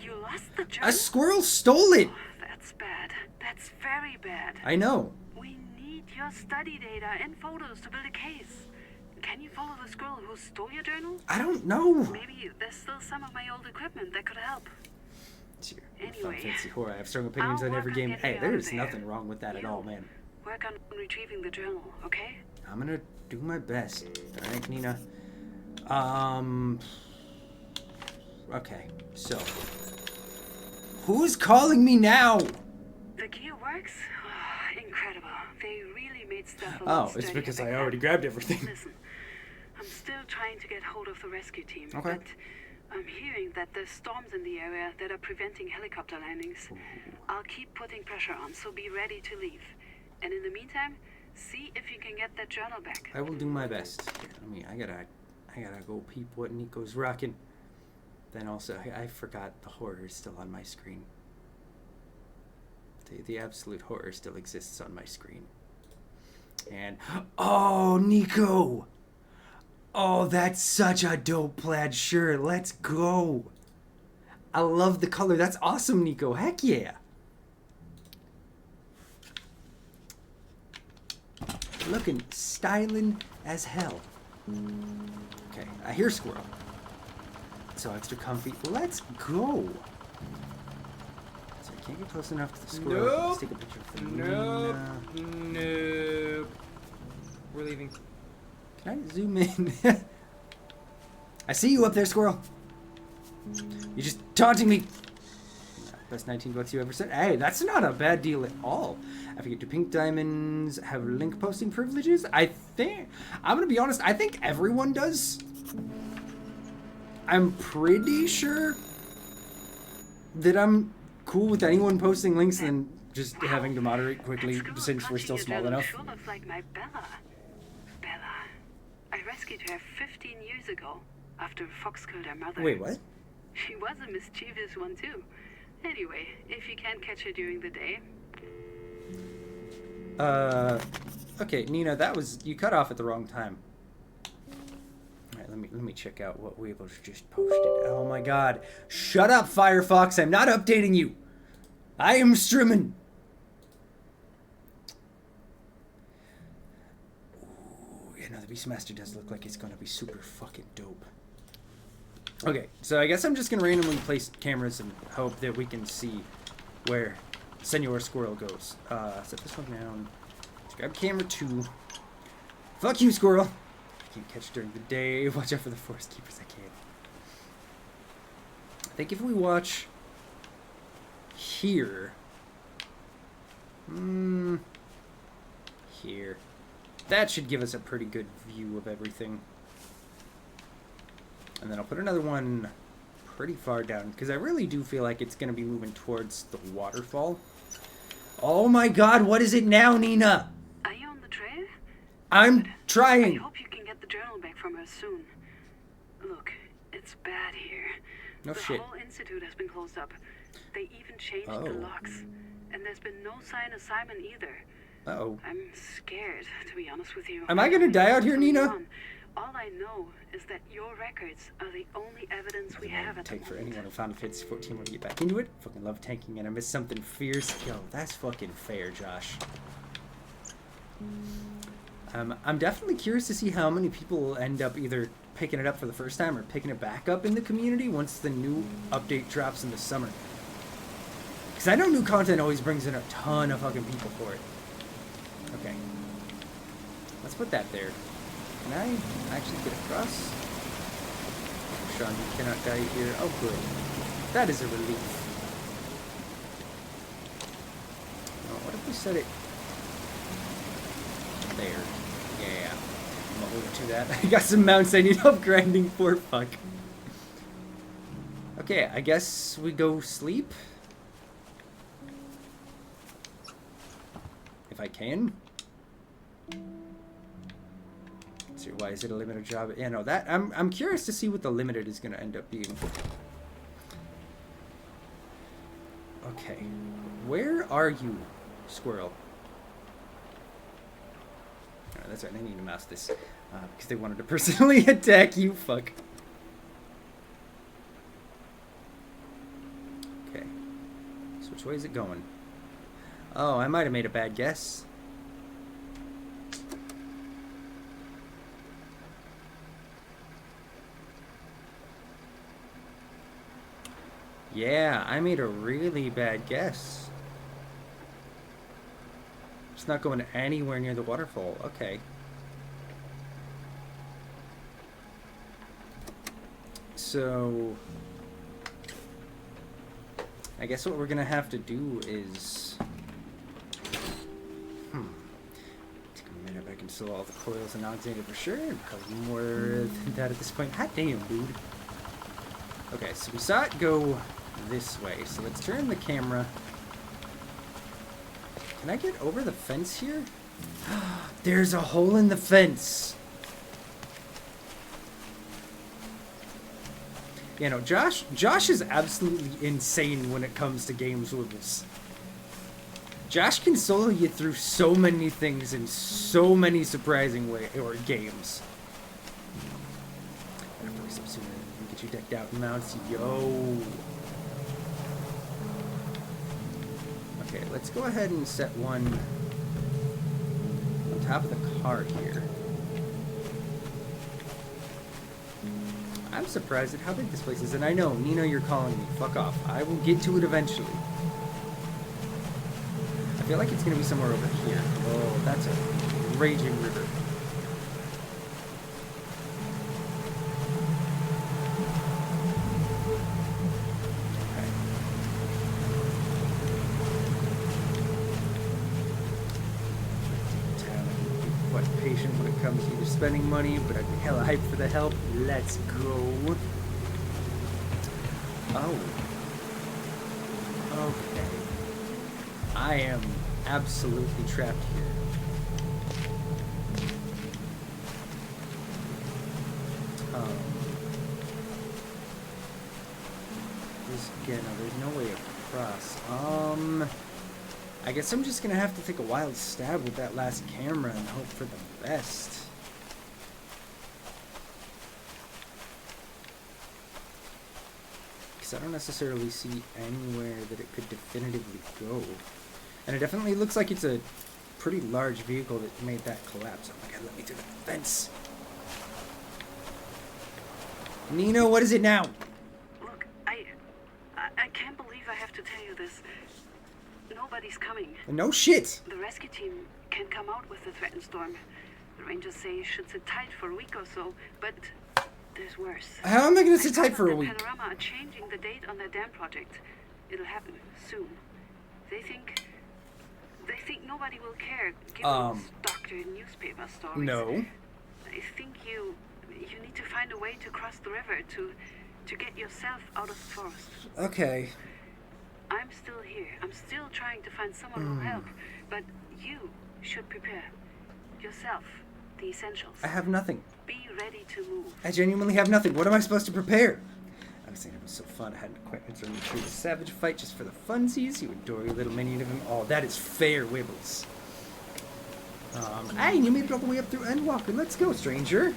You lost the journal? A squirrel stole it! That's bad. That's very bad. I know. We need your study data and photos to build a case. Can you follow the squirrel who stole your journal? I don't know. Maybe there's still some of my old equipment that could help. Sure. Anyway, Fancy horror. I have strong opinions I'll on every work on game. getting Hey, you out of there's there. nothing wrong with that at all, man. Work on retrieving the journal, okay? I'm gonna do my best. All right, Nina. Okay, so who's calling me now? The gear works? Incredible. They really made stuff a Oh, lot it's sturdier because back I then. already grabbed everything. Listen, I'm still trying to get hold of the rescue team, Okay. but I'm hearing that there's storms in the area that are preventing helicopter landings. I'll keep putting pressure on, so be ready to leave. And in the meantime, see if you can get that journal back. I will do my best. Here, I gotta go peep what Nico's rocking. Then also, I forgot the horror is still on my screen. The absolute horror still exists on my screen. And oh, Nico! Oh, that's such a dope plaid shirt. Let's go. I love the color. That's awesome, Nico. Heck yeah. Looking styling as hell. Okay, I hear squirrel. So extra comfy. Let's go. So I can't get close enough to the squirrel. Nope. Let's take a picture of the Nope. Nina. Nope. We're leaving. Can I zoom in? I see you up there, squirrel. You're just taunting me. Best 19 bucks you ever sent. Hey, that's not a bad deal at all. I forget, do pink diamonds have link posting privileges? I'm gonna be honest, I think everyone does. I'm pretty sure that I'm cool with anyone posting links and just having to moderate quickly That squirrel since we're still clutching your small journal enough. Sure looks like my Bella. Bella. I rescued her 15 years ago after a fox killed her mother. Wait, what? She was a mischievous one too. Anyway, if you can't catch her during the day, Okay, Nina, you cut off at the wrong time. Alright, let me check out what Weebles just posted. Oh my god. Shut up, Firefox, I'm not updating you! I am streaming! Ooh, yeah, no, the Beastmaster does look like it's gonna be super fucking dope. Okay, so I guess I'm just gonna randomly place cameras and hope that we can see where Senor Squirrel goes. Set this one down. Let's grab camera 2. Fuck you, squirrel! I can't catch during the day. Watch out for the forest keepers. I can't. I think if we watch here. Here. That should give us a pretty good view of everything. And then I'll put another one pretty far down, because I really do feel like it's going to be moving towards the waterfall. Oh my god, what is it now, Nina? are you on the trail? I'm I trying. hope you can get the journal back from her soon. Look, it's bad here. No the shit. whole institute has been closed up. They even changed Oh. the locks. And there's been no sign of Simon either. Uh-oh. I'm scared, to be honest with you. Am I gonna die out here, From you Nina? on, all I know is that your records are the only evidence we have at the Tank for moment. anyone who Final Fantasy 14 want to get back into it. Fucking love tanking and I miss something fierce. Yo, that's fucking fair, Josh. I'm definitely curious to see how many people will end up either picking it up for the first time or picking it back up in the community once the new update drops in the summer. Because I know new content always brings in a ton of fucking people for it. Okay. Let's put that there. Can I actually get across? Oh, Sean, you cannot die here. Oh, good. That is a relief. Oh, what if we set it there? Yeah. I'm over to that. I got some mounts I need help grinding for. Fuck. Okay, I guess we go sleep. If I can. Let's see, why is it a limited job? Yeah, no, that I'm curious to see what the limited is gonna end up being. Okay. Where are you, squirrel? Alright, that's right, I need to mouse this. Because they wanted to personally attack you, fuck. Okay. So which way is it going? Oh, I might have made a bad guess. Yeah, I made a really bad guess. It's not going anywhere near the waterfall. Okay. So, I guess what we're gonna have to do is, take a minute. I can install all the coils and oxidator for sure. Probably more than that at this point. Hot damn, dude. Okay, so we saw it go this way. So let's turn the camera. Can I get over the fence here? There's a hole in the fence. You know, Josh is absolutely insane when it comes to games levels. Josh can solo you through so many things in so many surprising games. I have to race up sooner and get you decked out in mounts. Yo. Okay, let's go ahead and set one on top of the car here. I'm surprised at how big this place is, and I know, Nino, you're calling me. Fuck off. I will get to it eventually. I feel like it's gonna be somewhere over here. Oh, that's a raging river. Okay. Quite patient when it comes to either spending money, but I'd be hella hyped for the help. Let's go. Oh. Okay. I am absolutely trapped here. There's no way across. I guess I'm just gonna have to take a wild stab with that last camera and hope for the best. Because I don't necessarily see anywhere that it could definitively go. And it definitely looks like it's a pretty large vehicle that made that collapse. Oh my god, let me through the fence. Nino, what is it now? Look, I can't believe I have to tell you this. Nobody's coming. No shit. The rescue team can come out with the threatened storm. The rangers say you should sit tight for a week or so, but there's worse. How am I going to sit tight for a week? Panorama are changing the date on their dam project. It'll happen soon. They think nobody will care given those doctored newspaper stories. No. I think you need to find a way to cross the river to get yourself out of the forest. Okay. I'm still here. I'm still trying to find someone who will help, but you should prepare yourself the essentials. I have nothing. Be ready to move. I genuinely have nothing. What am I supposed to prepare? I was saying it was so fun. I had an acquaintance running through the savage fight just for the funsies. You adore your little minion of him. Oh, that is fair, Wibbles. Hey, you made it all the way up through Endwalker. Let's go, stranger.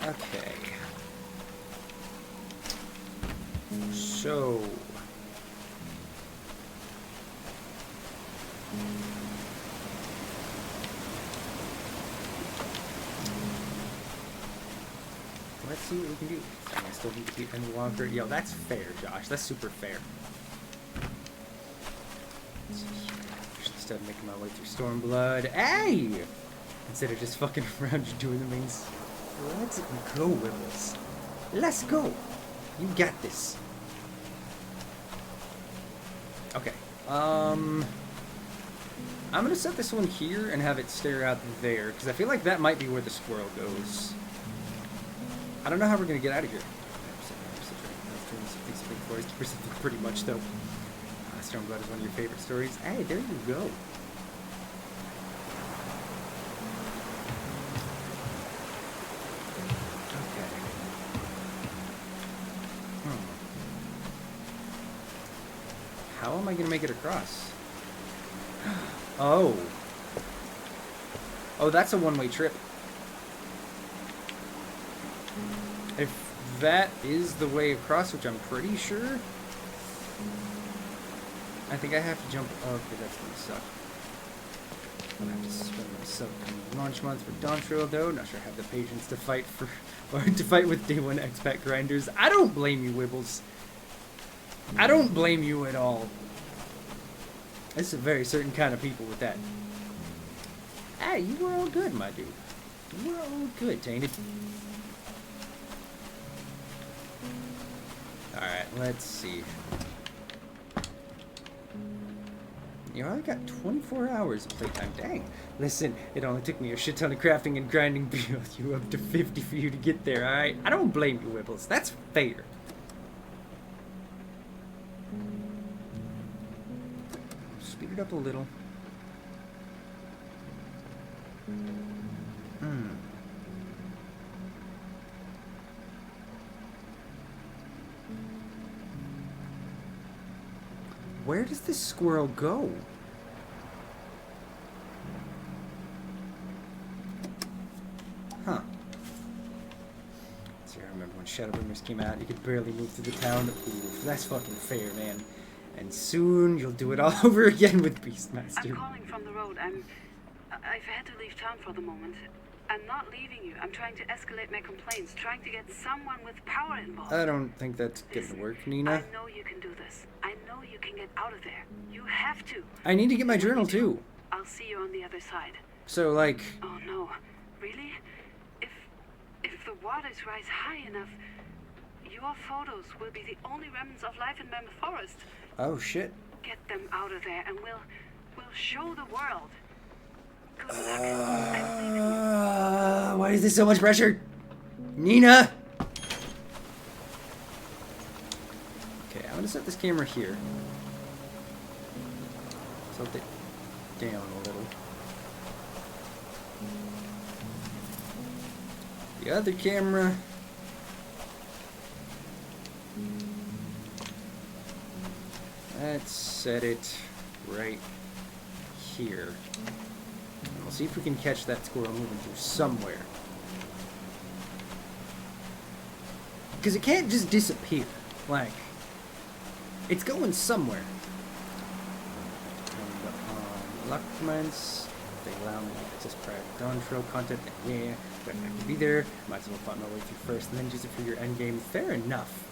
Okay. So... let's see what we can do. I still need to beat Endwalker. Yo, that's fair, Josh. That's super fair. Instead of making my way through Stormblood. Hey! Instead of just fucking around just doing the mains. Let's go, Wibbles. Let's go. You got this. Okay. I'm gonna set this one here and have it stare out there, because I feel like that might be where the squirrel goes. I don't know how we're gonna get out of here. Pretty much, though. Stormblood is one of your favorite stories. Hey, there you go. Okay. How am I gonna make it across? Oh. Oh, that's a one-way trip. If that is the way across, which I'm pretty sure, I think I have to jump. Oh, okay, that's gonna suck. I'll have to spend my upcoming launch month for Dawntrail, though. Not sure I have the patience to fight for, or to fight with Day 1 expat grinders. I don't blame you, Wibbles. I don't blame you at all. It's a very certain kind of people with that. Hey, you were all good, my dude. You were all good, Tainted. Alright, let's see. You only got 24 hours of playtime. Dang. Listen, it only took me a shit ton of crafting and grinding to build you up to 50 for you to get there, alright? I don't blame you, Wibbles. That's fair. Speed it up a little. Where does this squirrel go? Huh. See, I remember when Shadowbringers came out, you could barely move through the town. Ooh, that's fucking fair, man. And soon you'll do it all over again with Beastmaster. I'm calling from the road. I've had to leave town for the moment. I'm not leaving you. I'm trying to escalate my complaints, trying to get someone with power involved. I don't think that's gonna work, Nina. I know you can do this. I know you can get out of there. You have to. I need to get my journal too. I'll see you on the other side. So, like... Oh no. Really? If the waters rise high enough, your photos will be the only remnants of life in Mammoth Forest. Oh, shit. Get them out of there and we'll show the world. Good luck. I'm leaving you. Why is there so much pressure? Nina! Okay, I'm gonna set this camera here. Tilt it down a little. The other camera. Let's set it right here. And we'll see if we can catch that squirrel moving through somewhere. Because it can't just disappear. Like, it's going somewhere. And Lockmans, they allow me to access prior Dawntrail content, and yeah, but I can be there. Might as well find my way through first, and then use it for your endgame. Fair enough.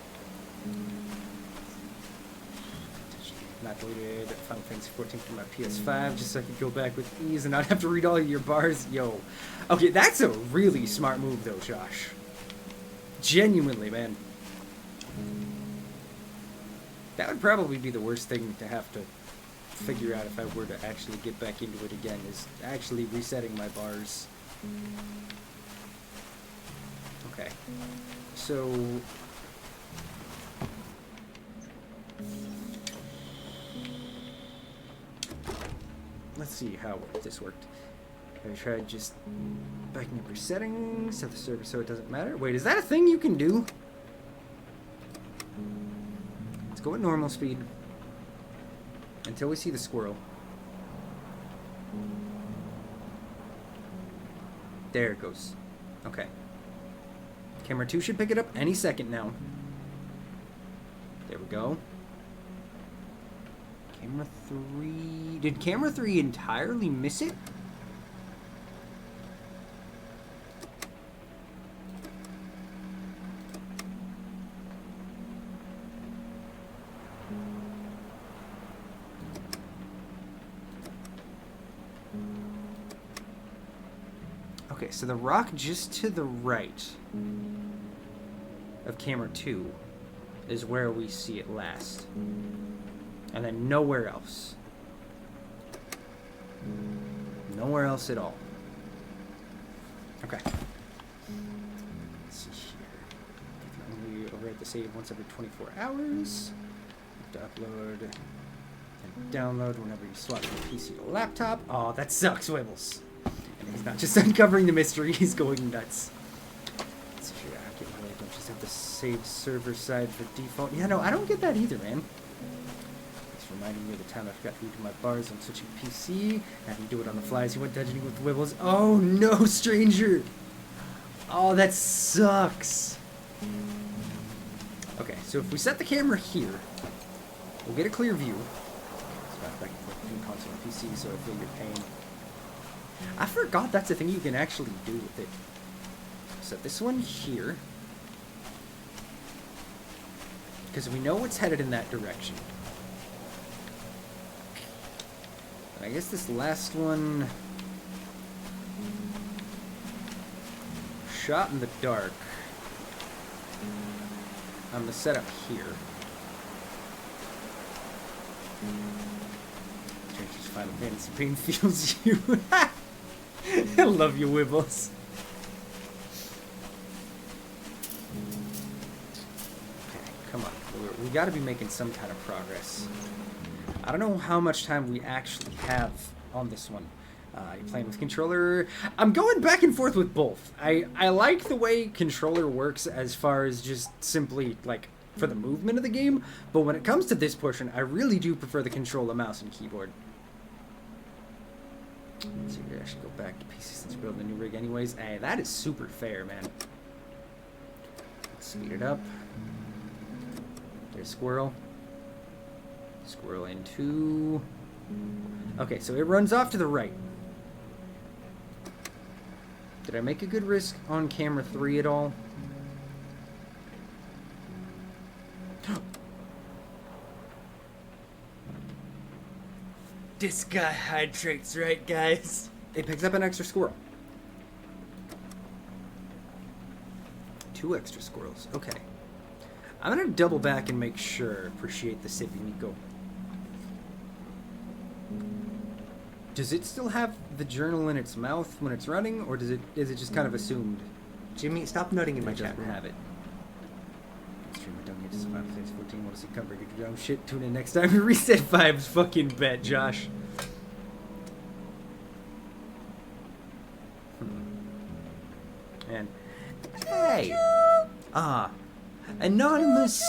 Not deleted Final Fantasy 14 from my PS5 just so I could go back with ease and not have to read all your bars. Yo. Okay, that's a really smart move though, Josh. Genuinely, man. That would probably be the worst thing to have to figure out if I were to actually get back into it again, is actually resetting my bars. Okay. So... let's see how this worked. I tried just backing up your settings, set the server so it doesn't matter. Wait, is that a thing you can do? Let's go at normal speed until we see the squirrel. There it goes. Okay. Camera 2 should pick it up any second now. There we go. Camera 3... did camera 3 entirely miss it? Okay, so the rock just to the right of camera 2 is where we see it last. And then nowhere else. Nowhere else at all. Okay. Let's see here. You can only overwrite the save once every 24 hours. You have to upload and download whenever you swap from PC to laptop. Oh, that sucks, Wibbles. And he's not just uncovering the mystery, he's going nuts. Let's see here. I get my don't just have the save server side for default. Yeah, no, I don't get that either, man. Reminding me of the time I forgot to redo my bars on switching PC. Having to do it on the fly as he went dungeoning with Wibbles. Oh no, stranger! Oh, that sucks. Okay, so if we set the camera here, we'll get a clear view. It's not back and forth between console and PC, so I feel your pain. I forgot that's a thing you can actually do with it. So this one here. Because we know it's headed in that direction. And I guess this last one... Shot in the dark. I'm gonna set up here. Church's Final Fantasy pain feels you. I love you, Wibbles. Okay, come on. We gotta be making some kind of progress. I don't know how much time we actually have on this one. You're playing with controller. I'm going back and forth with both. I like the way controller works as far as just simply, like, for the movement of the game, but when it comes to this portion, I really do prefer the controller, mouse, and keyboard. Let's see, I should go back to PC since we're building a new rig anyways. Hey, that is super fair, man. Let's speed it up. There's Squirrel. Squirrel into... Okay, so it runs off to the right. Did I make a good risk on camera 3 at all? This guy hydrates, right, guys? It picks up an extra squirrel. 2 extra squirrels. Okay. I'm gonna double back and make sure. Appreciate the sippy, Nico. Does it still have the journal in its mouth when it's running, or is it just kind of assumed? Jimmy, stop nutting in my It chat doesn't room. have it. Stream it, don't get to Final Fantasy 14. Want to see cover your own shit? Tune in next time. Reset vibes. Fucking bet, Josh. And hey, anonymous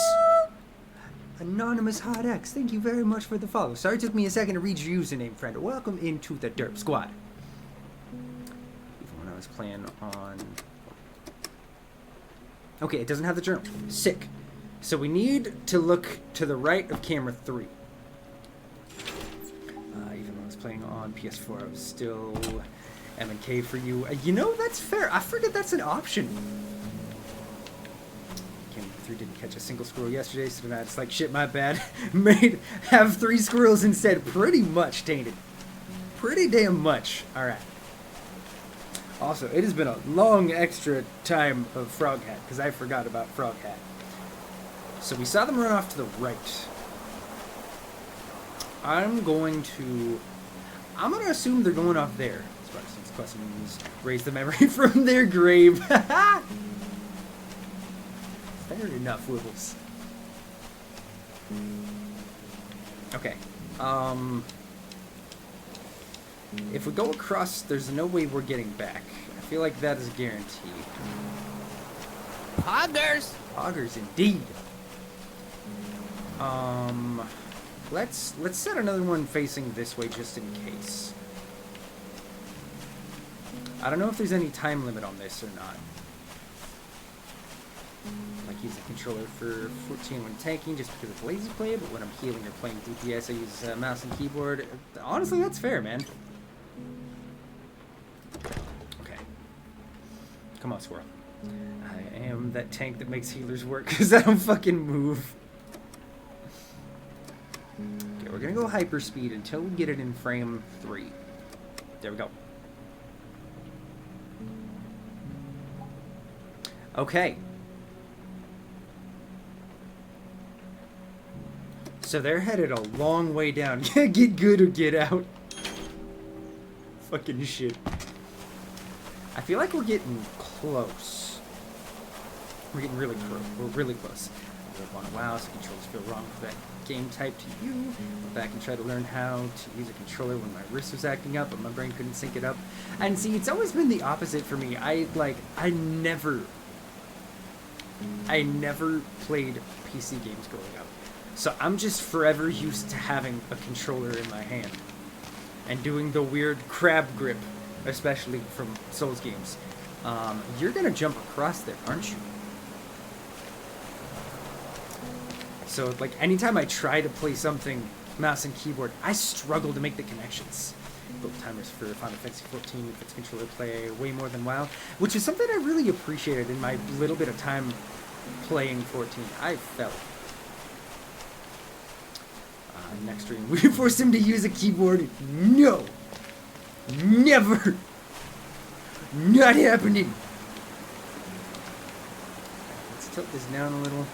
Hot X. Thank you very much for the follow. Sorry it took me a second to read your username, friend. Welcome into the Derp Squad. Even when I was playing on. Okay, it doesn't have the journal. Sick. So we need to look to the right of camera 3. Even when I was playing on PS4, I was still M&K for you. You know, that's fair. I forget that's an option. Camera 3 didn't catch a single squirrel yesterday, so tonight it's like, shit, my bad. Have 3 squirrels instead. Pretty much, tainted. Pretty damn much. Alright. Also, it has been a long extra time of Frog Hat, because I forgot about Frog Hat. So we saw them run off to the right. I'm going to assume they're going off there. Since questions raise the memory from their grave. Fair enough, Wibbles. Okay. If we go across, there's no way we're getting back. I feel like that is guaranteed. Poggers! Poggers indeed. Let's set another one facing this way just in case. I don't know if there's any time limit on this or not. Like use a controller for 14 when tanking just because it's lazy play, but when I'm healing or playing DPS I use mouse and keyboard. Honestly, that's fair, man. Okay. Come on, Squirrel. I am that tank that makes healers work because I don't fucking move. Okay, we're gonna go hyperspeed until we get it in frame 3. There we go. Okay. So they're headed a long way down. Get good or get out. Fucking shit. I feel like we're getting close. We're getting really close. We're really close. I want to WoW, so controls feel wrong for that game type to you. Went back and tried to learn how to use a controller when my wrist was acting up, but my brain couldn't sync it up. And see, it's always been the opposite for me. I never played PC games growing up. So I'm just forever used to having a controller in my hand. And doing the weird crab grip, especially from Souls games. You're gonna jump across there, aren't you? So, like, anytime I try to play something mouse and keyboard, I struggle to make the connections. built timers for Final Fantasy 14 with its controller play way more than WoW, which is something I really appreciated in my little bit of time playing 14. I felt. Next stream, we forced him to use a keyboard. No! Never! Not happening! Let's tilt this down a little.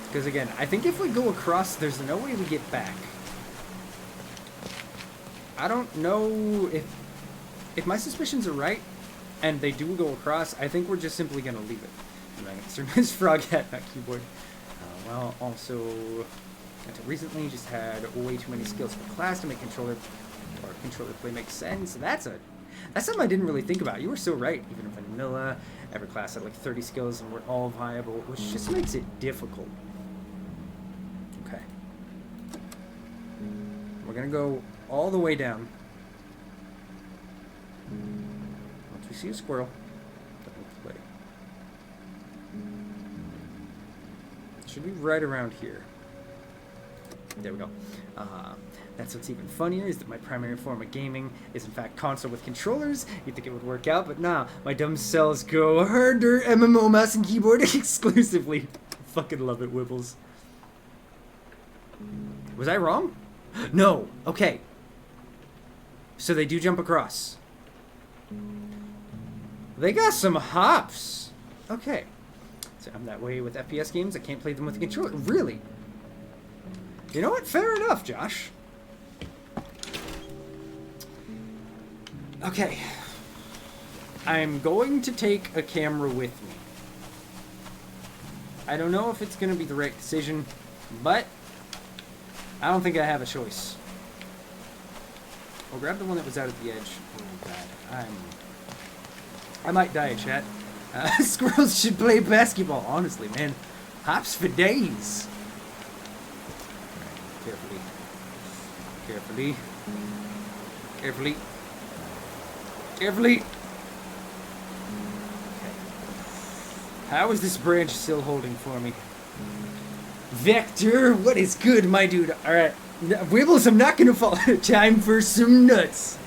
Because again, I think if we go across, there's no way we get back. I don't know if my suspicions are right, and they do go across, I think we're just simply going to leave it. And I'm going to turn this frog hat, not keyboard. Well, also, until recently, just had way too many skills for class to make controller play make sense. That's something I didn't really think about. You were so right. Even in vanilla, every class had like 30 skills and we're all viable, which just makes it difficult. Okay. We're gonna go all the way down. Once we see a squirrel, then we'll play. It should be right around here. There we go. That's what's even funnier, is that my primary form of gaming is in fact console with controllers. You'd think it would work out, but nah. My dumb cells go harder MMO mouse and keyboard exclusively. Fucking love it, Wibbles. Was I wrong? No. Okay. So they do jump across. They got some hops. Okay. So I'm that way with FPS games. I can't play them with a controller. Really? You know what? Fair enough, Josh. Okay. I'm going to take a camera with me. I don't know if it's going to be the right decision, but I don't think I have a choice. I'll grab the one that was out at the edge. Oh, God. I might die, chat. Squirrels should play basketball. Honestly, man. Hops for days. Carefully. Carefully. Carefully. Carefully. Okay. How is this branch still holding for me? Vector, what is good, my dude? Alright. Wibbles, I'm not gonna fall. Time for some nuts.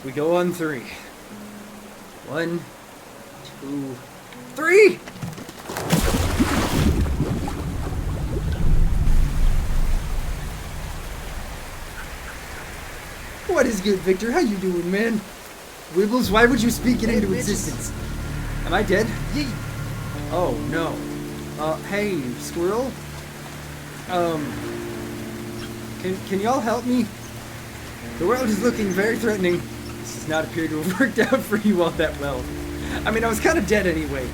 We go on 3. 1, 2, 3! What is good, Victor? How you doing, man? Wibbles, why would you speak it into existence? Am I dead? Yeet. Oh, no. Hey, squirrel? Can y'all help me? The world is looking very threatening. This does not appear to have worked out for you all that well. I mean, I was kind of dead anyway.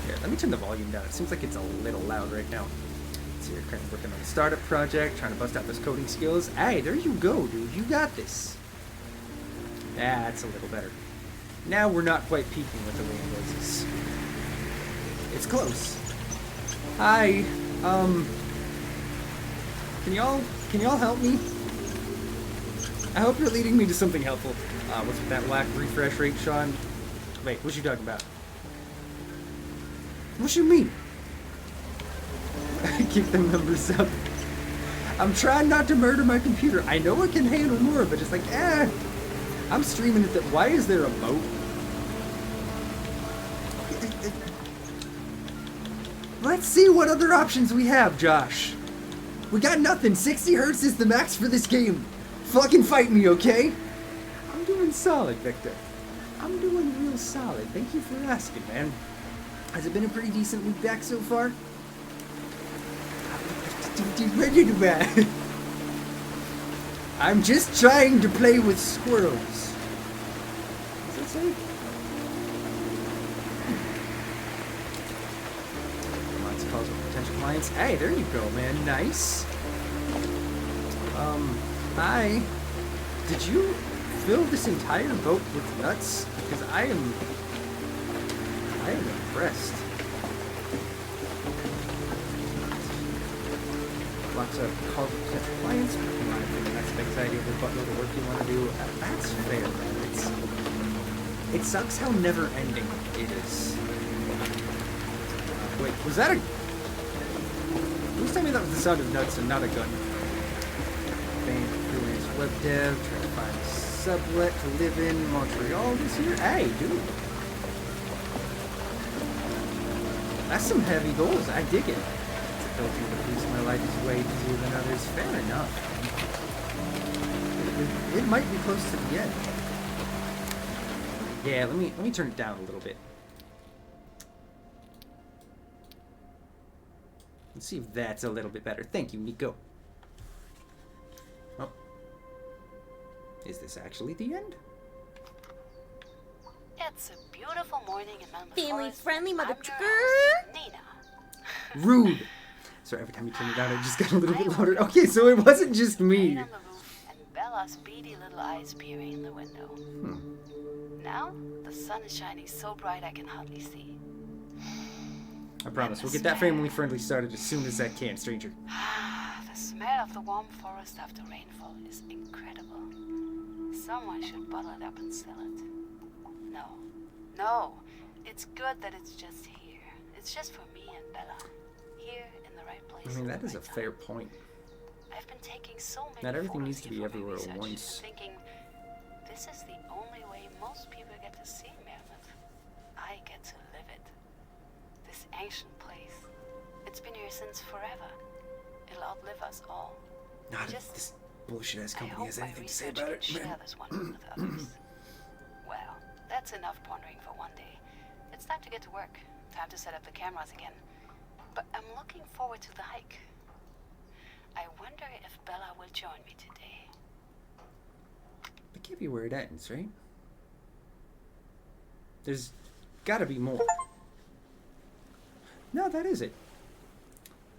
Here, let me turn the volume down. It seems like it's a little loud right now. So you're currently working on a startup project, trying to bust out those coding skills. Hey, there you go, dude. You got this. That's a little better. Now we're not quite peaking with the rain roses. It's close. Hi. Can y'all help me? I hope you're leading me to something helpful. What's with that whack refresh rate, Sean? Wait, what you talking about? What you mean? Keep the numbers up. I'm trying not to murder my computer. I know it can handle more, but it's like, I'm streaming it. Why is there a boat? Let's see what other options we have, Josh. We got nothing. 60 hertz is the max for this game. Fucking fight me, okay? I'm doing solid, Victor. I'm doing real solid. Thank you for asking, man. Has it been a pretty decent week back so far? Ready to bad. I'm just trying to play with squirrels. What's that say? Lots of calls with potential clients. Hey, there you go, man. Nice. Hi. Did you fill this entire boat with nuts? Because I am impressed. Lots of calls with potential clients. In my opinion, that's the anxiety of the buttload of work you want to do. That's fair, man. It sucks how never ending it is. Wait, was that a... Please tell me that was the sound of nuts and not a gun. Bang, freelance web dev, trying to find a sublet to live in Montreal this year. Hey, dude. That's some heavy goals. I dig it. It's a filthy that at least my life is way easier than others. Fair enough. It might be close to the end. Yeah, let me turn it down a little bit. Let's see if that's a little bit better. Thank you, Nico. Oh. Is this actually the end? It's a beautiful morning in Mammoth Family Forest. friendly, I'm mother your trucker. host, Nina. Rude. Sorry, every time you turn it down, it just got a little bit louder. Okay, so it wasn't just me. Right on the roof, and Bella's beady little eyes peering in the window. Now, the sun is shining so bright I can hardly see. I promise, we'll get that family-friendly started as soon as I can, stranger. The smell of the warm forest after rainfall is incredible. Someone should bottle it up and sell it. No, it's good that it's just here. It's just for me and Bella. Here in the right place. I mean, at that the is a right fair time. point. I've been taking so many Not everything photos needs to be here for my everywhere at research, once. Thinking, this is the only way most people get to see Mammoth. I get to live it. This ancient place. It's been here since forever. It'll outlive us all. Not if Just- this bullshit-ass I company hope has my anything to say research about can it. share Man. this wonder with others. Well, that's enough pondering for one day. It's time to get to work. Time to set up the cameras again. But I'm looking forward to the hike. I wonder if Bella will join me today. That can't be where it ends, right? There's gotta be more. No, that is it.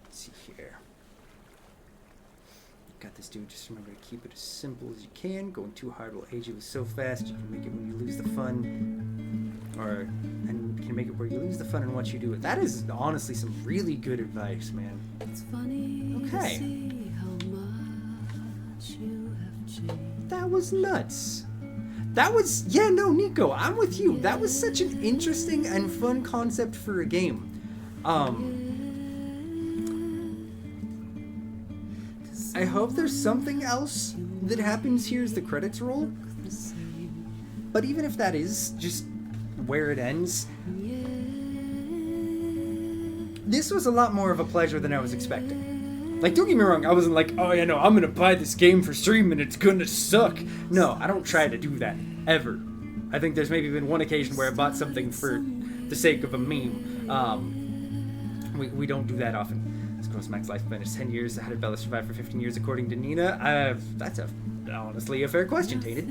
Let's see here. Got this, dude. Just remember to keep it as simple as you can. Going too hard will age you so fast. You can make it when you lose the fun. And you can make it where you lose the fun in what you do. That is honestly some really good advice, man. It's funny Okay. to see how much you have changed. That was nuts. That was, yeah, no, Nico, I'm with you. That was such an interesting and fun concept for a game. I hope there's something else that happens here as the credits roll. But even if that is just where it ends, this was a lot more of a pleasure than I was expecting. Like, don't get me wrong, I wasn't like, oh yeah, no, I'm gonna buy this game for stream and it's gonna suck. No, I don't try to do that, ever. I think there's maybe been one occasion where I bought something for the sake of a meme. We don't do that often. This girl's max lifespan is 10 years. How did Bella survive for 15 years according to Nina? That's honestly a fair question, Tated.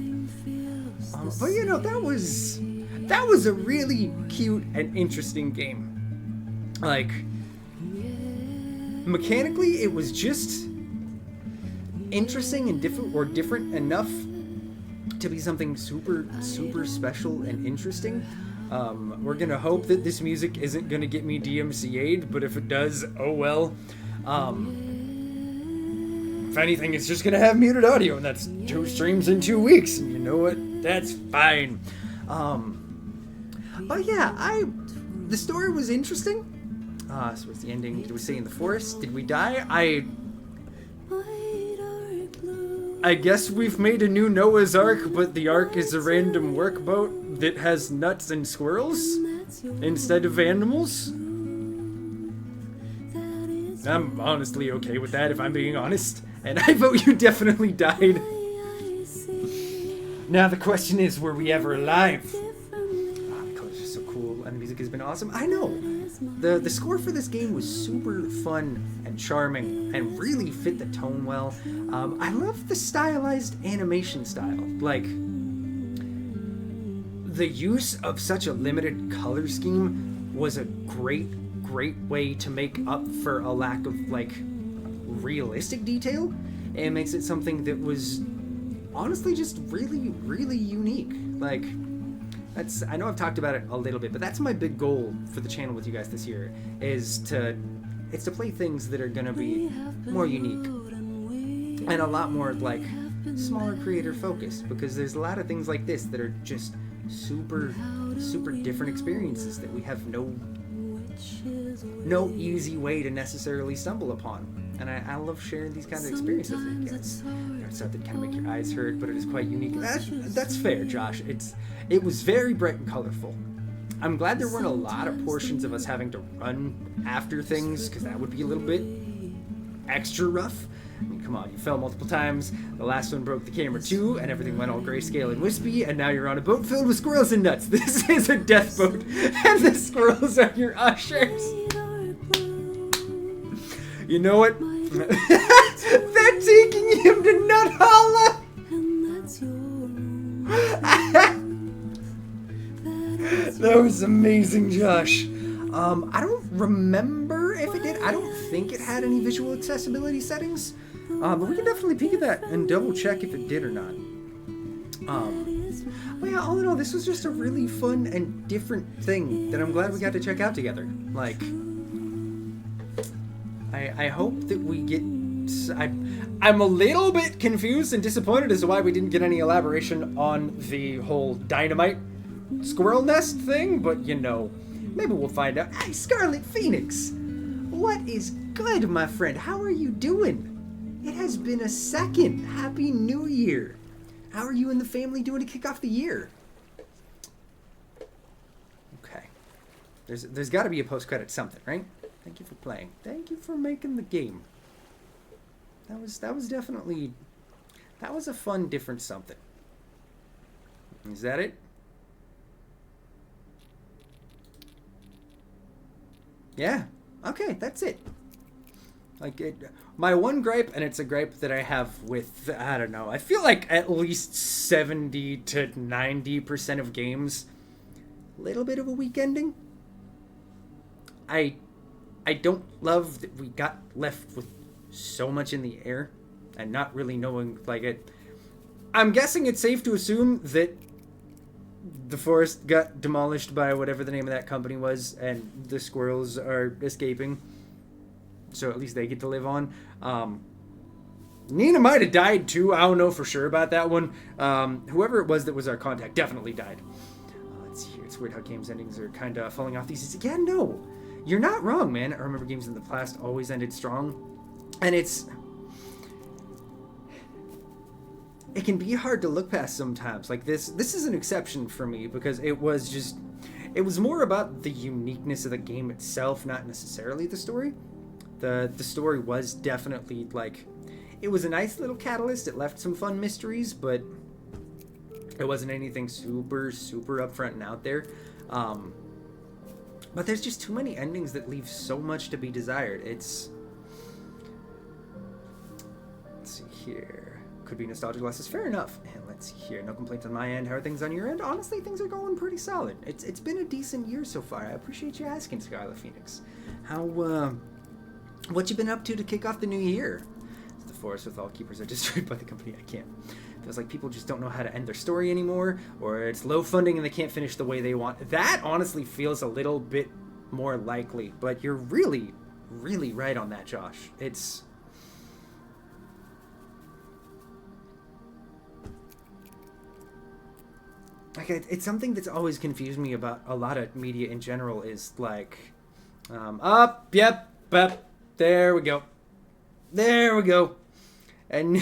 But you know, that was a really cute and interesting game. Like, mechanically, it was just interesting and different enough to be something super special and interesting. We're gonna hope that this music isn't gonna get me DMCA'd, but if it does, oh well. If anything, it's just gonna have muted audio, and that's 2 streams in 2 weeks, and you know what? That's fine. But yeah, the story was interesting. So what's the ending? Did we stay in the forest? Did we die? I guess we've made a new Noah's Ark, but the Ark is a random workboat that has nuts and squirrels instead of animals. I'm honestly okay with that, if I'm being honest. And I vote you definitely died. Now the question is, were we ever alive? Oh, the colors are so cool, and the music has been awesome. I know. The score for this game was super fun and charming and really fit the tone well. I love the stylized animation style. Like, the use of such a limited color scheme was a great way to make up for a lack of, like, realistic detail. It makes it something that was honestly just really unique. Like, I know I've talked about it a little bit, but that's my big goal for the channel with you guys this year, is to play things that are gonna be more unique and a lot more, like, smaller creator focused, because there's a lot of things like this that are just super different experiences that we have no easy way to necessarily stumble upon. And I love sharing these kinds of experiences with you guys. It's something that kind of make your eyes hurt, but it is quite unique. That's fair, Josh. It was very bright and colorful. I'm glad there weren't a lot of portions of us having to run after things, because that would be a little bit extra rough. I mean, come on, you fell multiple times. The last one broke the camera too, and everything went all grayscale and wispy, and now you're on a boat filled with squirrels and nuts. This is a death boat, and the squirrels are your ushers. You know what? They're taking him to Nut Holla! That was amazing, Josh. I don't remember if it did. I don't think it had any visual accessibility settings. But we can definitely peek at that and double check if it did or not. But yeah, all in all, this was just a really fun and different thing that I'm glad we got to check out together. Like, I hope that we get... I'm a little bit confused and disappointed as to why we didn't get any elaboration on the whole dynamite squirrel nest thing, but you know, maybe we'll find out. Hey, Scarlet Phoenix! What is good, my friend? How are you doing? It has been a second. Happy New Year. How are you and the family doing to kick off the year? Okay. There's got to be a post-credit something, right? Thank you for playing. Thank you for making the game. That was definitely... That was a fun, different something. Is that it? Yeah. Okay, that's it. Like, my one gripe, and it's a gripe that I have with, I don't know, I feel like at least 70 to 90% of games, a little bit of a weak ending. I don't love that we got left with so much in the air and not really knowing, like, it. I'm guessing it's safe to assume that the forest got demolished by whatever the name of that company was, and the squirrels are escaping. So at least they get to live on. Nina might have died too. I don't know for sure about that one. Whoever it was that was our contact definitely died. Let's see here. It's weird how games endings are kind of falling off these. Yeah, no. You're not wrong, man. I remember games in the past always ended strong. And it can be hard to look past sometimes. Like this is an exception for me because it was more about the uniqueness of the game itself, not necessarily the story. The story was definitely, like, it was a nice little catalyst. It left some fun mysteries, but it wasn't anything super, super upfront and out there. But there's just too many endings that leave so much to be desired. Let's see here. Could be nostalgia glasses. Fair enough. And let's see here. No complaints on my end. How are things on your end? Honestly, things are going pretty solid. It's been a decent year so far. I appreciate you asking, Scarlet Phoenix. What you been up to kick off the new year? The forest with all keepers are destroyed by the company. I can't. Feels like people just don't know how to end their story anymore, or it's low funding and they can't finish the way they want. That honestly feels a little bit more likely, but you're really, really right on that, Josh. It's... like, it's something that's always confused me about a lot of media in general is like, yep, there we go. There we go. And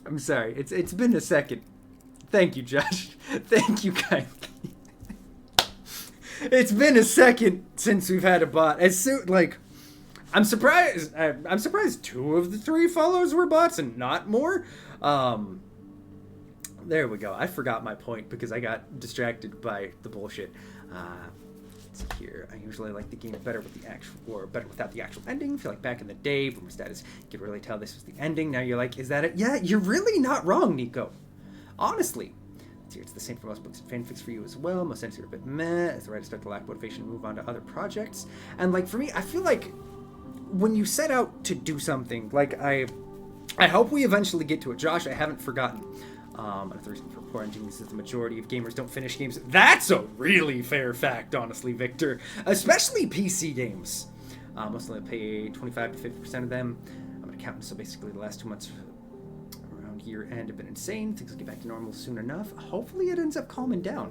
I'm sorry. It's been a second. Thank you, Josh. Thank you kindly. It's been a second since we've had a bot. I'm surprised. I'm surprised 2 of the 3 follows were bots and not more. There we go. I forgot my point because I got distracted by the bullshit. Let's see here. I usually like the game better with the actual, or better without the actual ending. I feel like back in the day, Boomer Status, you could really tell this was the ending. Now you're like, is that it? Yeah, you're really not wrong, Nico. Honestly. Let's see, it's the same for most books and fanfics for you as well. Most endings are a bit meh. It's the right to start to lack motivation and move on to other projects. And like for me, I feel like when you set out to do something, like I hope we eventually get to it. Josh, I haven't forgotten. Another reason for poor endings is the majority of gamers don't finish games. That's a really fair fact, honestly, Victor. Especially PC games. Most only pay 25 to 50% of them. I'm an accountant, so basically the last 2 months around year end have been insane. Things will get back to normal soon enough. Hopefully it ends up calming down.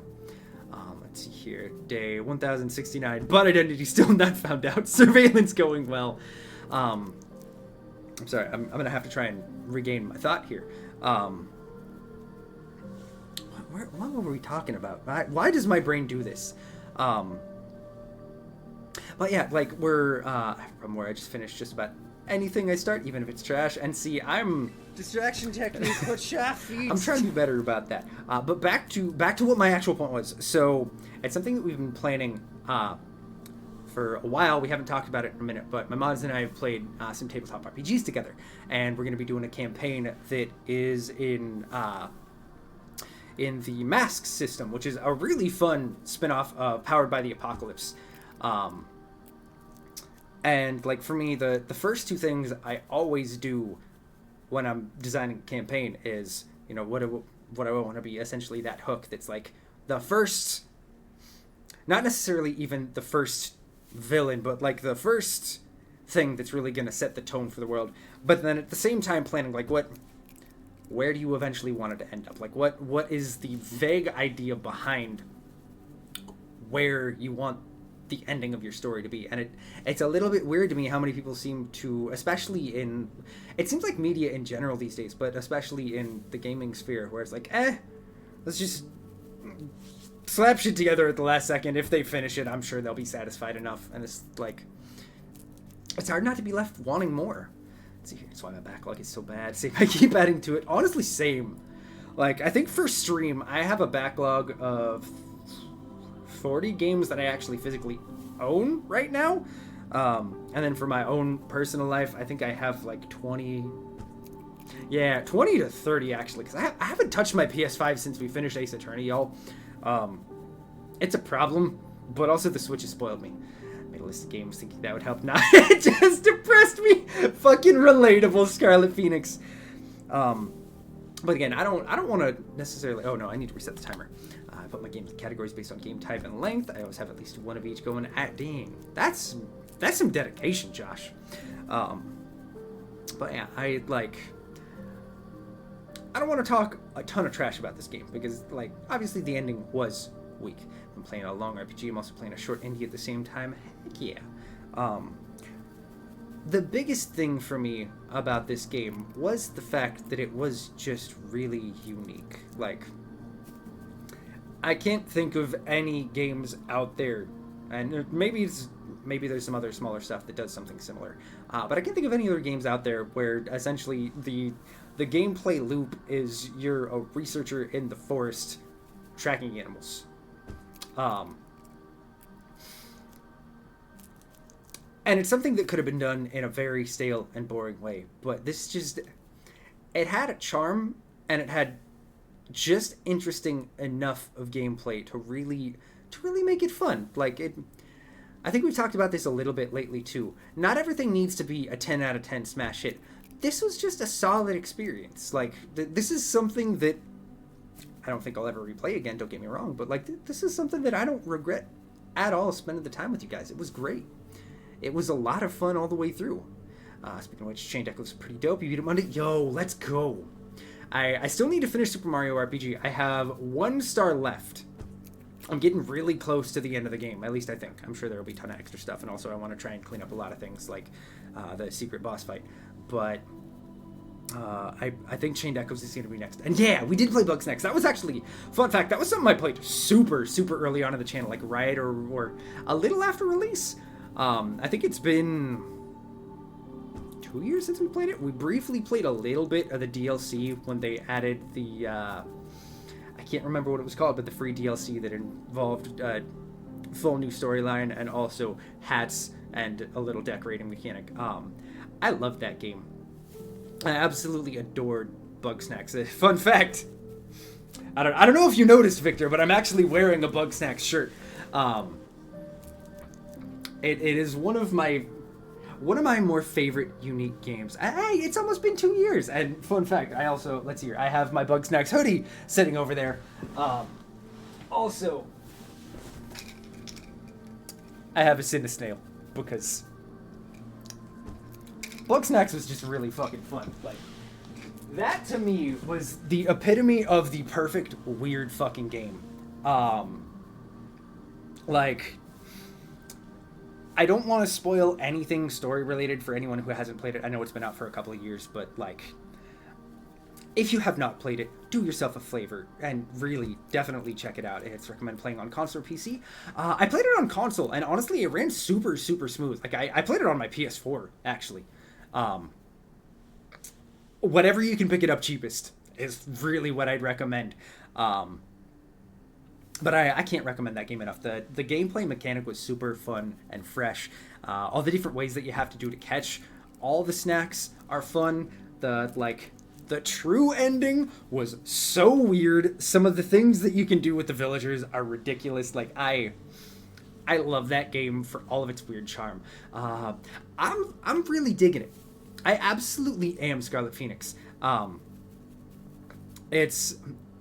Let's see here. Day 1069. Bot identity still not found out. Surveillance going well. I'm sorry. I'm going to have to try and regain my thought here. What were we talking about? Why does my brain do this? But yeah, like we're from where I just finished just about anything I start, even if it's trash. And see, Distraction technique, put shaft feet. I'm trying to be better about that. But back to what my actual point was. So it's something that we've been planning for a while. We haven't talked about it in a minute, but my mods and I have played some tabletop RPGs together, and we're going to be doing a campaign that is in the Masks system, which is a really fun spin-off of Powered by the Apocalypse. And like for me, the first two things I always do when I'm designing a campaign is, you know, what I want to be essentially that hook that's like the first, not necessarily even the first villain, but like the first thing that's really going to set the tone for the world. But then at the same time planning like where do you eventually want it to end up? Like what is the vague idea behind where you want the ending of your story to be? And it's a little bit weird to me how many people seem to, especially in, it seems like media in general these days, but especially in the gaming sphere, where it's like, let's just slap shit together at the last second. If they finish it, I'm sure they'll be satisfied enough. And it's like, it's hard not to be left wanting more. Let's see here, that's why my backlog is so bad. See, I keep adding to it. Honestly, same. Like, I think for stream, I have a backlog of 40 games that I actually physically own right now. And then for my own personal life, I think I have like 20 to 30 actually, because I haven't touched my PS5 since we finished Ace Attorney, y'all. It's a problem, but also the Switch has spoiled me. I made a list of games thinking that would help. Nah, it just depressed me. Fucking relatable, Scarlet Phoenix. But again, I don't want to necessarily... Oh, no, I need to reset the timer. I put my games in categories based on game type and length. I always have at least one of each going at... Dang, that's some dedication, Josh. But yeah, I don't want to talk a ton of trash about this game because, like, obviously the ending was weak. I'm playing a long RPG. I'm also playing a short indie at the same time. Heck yeah. The biggest thing for me about this game was the fact that it was just really unique. Like, I can't think of any games out there, and maybe there's some other smaller stuff that does something similar, but I can't think of any other games out there where essentially the gameplay loop is you're a researcher in the forest tracking animals. And it's something that could have been done in a very stale and boring way, but this just, it had a charm, and it had just interesting enough of gameplay to really make it fun. Like, I think we've talked about this a little bit lately too. Not everything needs to be a 10 out of 10 smash hit. This was just a solid experience. Like, this is something that I don't think I'll ever replay again, don't get me wrong, but like, this is something that I don't regret at all spending the time with you guys. It was great. It was a lot of fun all the way through. Speaking of which, Chained Echo's pretty dope. You beat him Monday. Yo, let's go. I still need to finish Super Mario RPG. I have 1 star left. I'm getting really close to the end of the game, at least I think. I'm sure there will be a ton of extra stuff, and also I want to try and clean up a lot of things, like the secret boss fight. But I think Chained Echoes is going to be next. And yeah, we did play Bugsnax. That was actually, fun fact, that was something I played super early on in the channel, like right or a little after release. I think it's been 2 years since we played it. We briefly played a little bit of the DLC when they added the, I can't remember what it was called, but the free DLC that involved full new storyline and also hats and a little decorating mechanic. I loved that game. I absolutely adored Bugsnax. Fun fact, I don't know if you noticed, Victor, but I'm actually wearing a Bugsnax shirt. It is one of my more favorite unique games. Hey, it's almost been 2 years. And fun fact, I also, let's see here, I have my Bugsnax hoodie sitting over there. Also, I have a Cinesnail because Bugsnax was just really fucking fun. Like, that to me was the epitome of the perfect weird fucking game. like, I don't want to spoil anything story related for anyone who hasn't played it. I know it's been out for a couple of years, but like, if you have not played it, do yourself a favor and really definitely check it out. It's recommended playing on console or PC. I played it on console, and honestly, it ran super, super smooth. Like, I played it on my PS4, actually. Whatever you can pick it up cheapest is really what I'd recommend. But I can't recommend that game enough. The gameplay mechanic was super fun and fresh. All the different ways that you have to do to catch all the snacks are fun. The true ending was so weird. Some of the things that you can do with the villagers are ridiculous. Like, I love that game for all of its weird charm. I'm really digging it. I absolutely am Scarlet Phoenix. I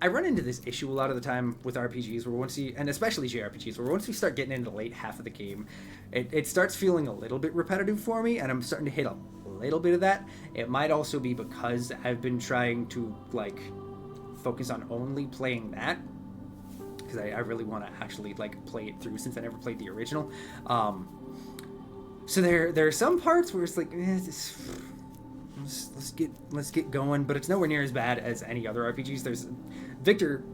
run into this issue a lot of the time with RPGs, and especially JRPGs, where once we start getting into the late half of the game, it starts feeling a little bit repetitive for me, and I'm starting to hit a little bit of that. It might also be because I've been trying to, like, focus on only playing that, because I really want to actually, like, play it through, since I never played the original. So there are some parts where it's like, let's get going, but it's nowhere near as bad as any other RPGs. Victor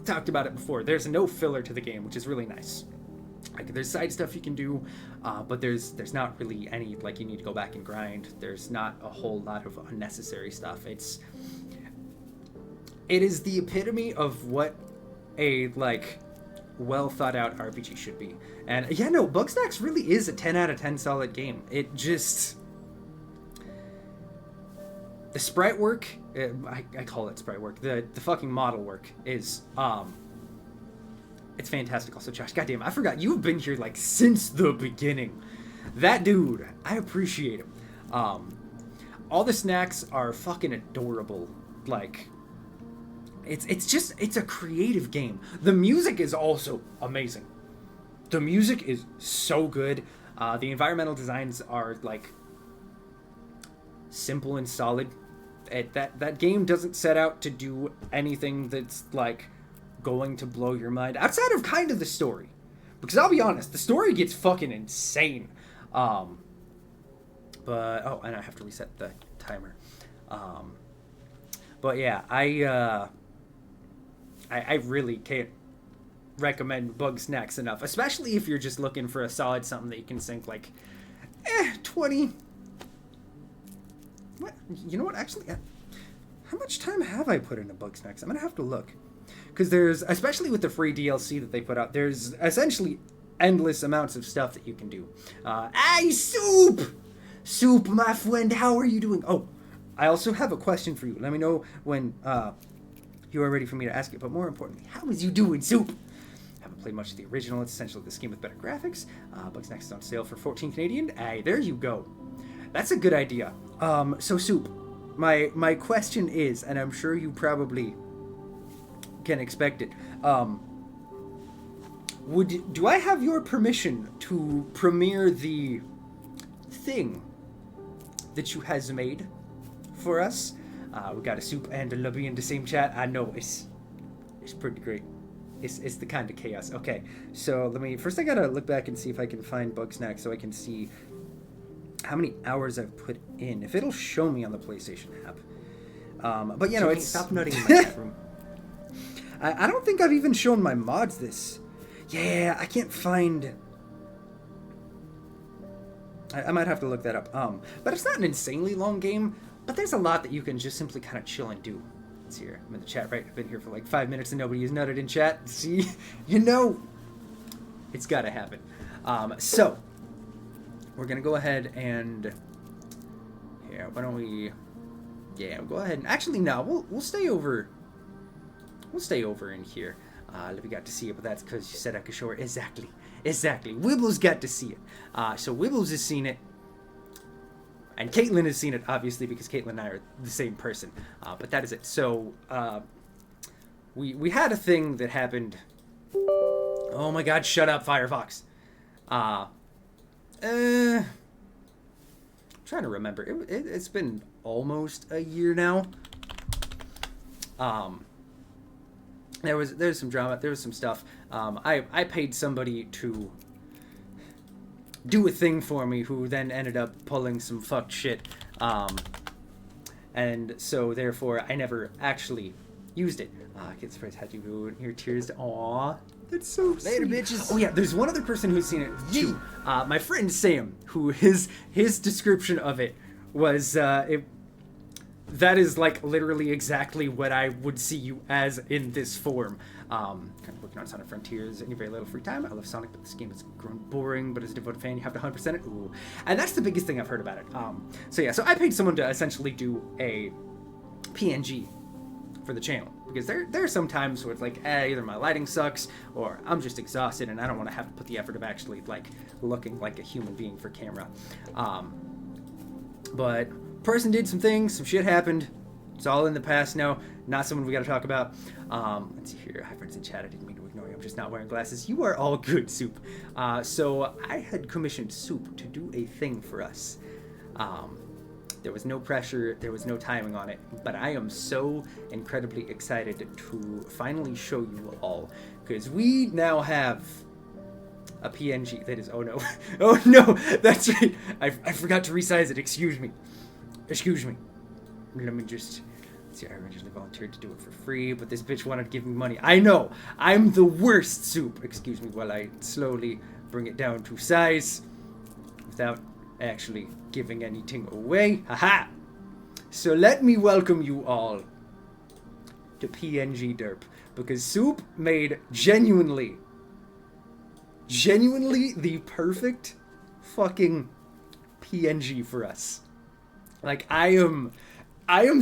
talked about it before. There's no filler to the game, which is really nice. Like, there's side stuff you can do, but there's not really any, like, you need to go back and grind. There's not a whole lot of unnecessary stuff. It is the epitome of what a, like, well thought out RPG should be. And yeah, no, Bugsnax really is a 10 out of 10 solid game. It just, the sprite work, I call it sprite work, the fucking model work is, it's fantastic. Also, Josh, goddamn, I forgot, you've been here, like, since the beginning. That dude, I appreciate him. All the snacks are fucking adorable. Like, it's a creative game. The music is also amazing. The music is so good. The environmental designs are, like, simple and solid. That game doesn't set out to do anything that's, like, going to blow your mind outside of kind of the story, because I'll be honest, the story gets fucking insane. But and I have to reset the timer. But yeah, I really can't recommend Bugsnax enough, especially if you're just looking for a solid something that you can sink, like, 20. What, you know what, actually, how much time have I put into Bugsnax? I'm gonna have to look, because there's, especially with the free DLC that they put out, there's essentially endless amounts of stuff that you can do. Hey, Soup, my friend, how are you doing? Oh, I also have a question for you. Let me know when you are ready for me to ask it, but more importantly, how is you doing, Soup? Haven't played much of the original. It's essentially this game with better graphics. Bugsnax is on sale for 14 Canadian. Hey, there you go. That's a good idea. So Soup, my question is, and I'm sure you probably can expect it, do I have your permission to premiere the thing that you has made for us? We got a Soup and a Lubby in the same chat. I know, it's pretty great. It's the kind of chaos. Okay, so first I gotta look back and see if I can find Bugsnax so I can see how many hours I've put in, if it'll show me on the PlayStation app. But you know, it's, stop nutting in my chat room. I don't think I've even shown my mods this. Yeah, I can't find. I might have to look that up. But it's not an insanely long game, but there's a lot that you can just simply kind of chill and do. Let's see here. I'm in the chat, right? I've been here for like 5 minutes and nobody has nutted in chat. See, you know, it's gotta happen. So we're gonna go ahead and, yeah, why don't we, yeah, we'll go ahead and, actually no, we'll stay over. We'll stay over in here. We got to see it, but that's because you said I could show her. Exactly. Wibbles got to see it. So Wibbles has seen it. And Caitlin has seen it, obviously, because Caitlin and I are the same person. But that is it. So, we had a thing that happened. Oh my god, shut up, Firefox. I'm trying to remember. It's been almost a year now. there's some drama, there was some stuff. I paid somebody to do a thing for me who then ended up pulling some fucked shit. And so therefore I never actually used it. Kids first had you in here, tears. Aww. That's so Later, sweet. bitches. Oh yeah, there's one other person who's seen it too. My friend Sam, who his description of it was that is like literally exactly what I would see you as in this form. Kind of working on Sonic Frontiers in your very little free time. I love Sonic, but this game has grown boring. But as a devoted fan, you have to 100% it. Ooh, and that's the biggest thing I've heard about it. So I paid someone to essentially do a PNG for the channel, because there are some times where it's like, either my lighting sucks or I'm just exhausted and I don't want to have to put the effort of actually like looking like a human being for camera. But person did some things, some shit happened. It's all in the past now, not someone we got to talk about. Let's see here. Hi friends in chat. I didn't mean to ignore you. I'm just not wearing glasses. You are all good, Soup. So I had commissioned Soup to do a thing for us. There was no pressure, there was no timing on it, but I am so incredibly excited to finally show you all, because we now have a PNG that is, oh no, oh no, that's right, I forgot to resize it, excuse me, let me just, see, I originally volunteered to do it for free, but this bitch wanted to give me money. I know, I'm the worst, Soup, excuse me while I slowly bring it down to size, without actually giving anything away. Haha! So let me welcome you all to PNG Derp, because Soup made genuinely the perfect fucking PNG for us. Like, I am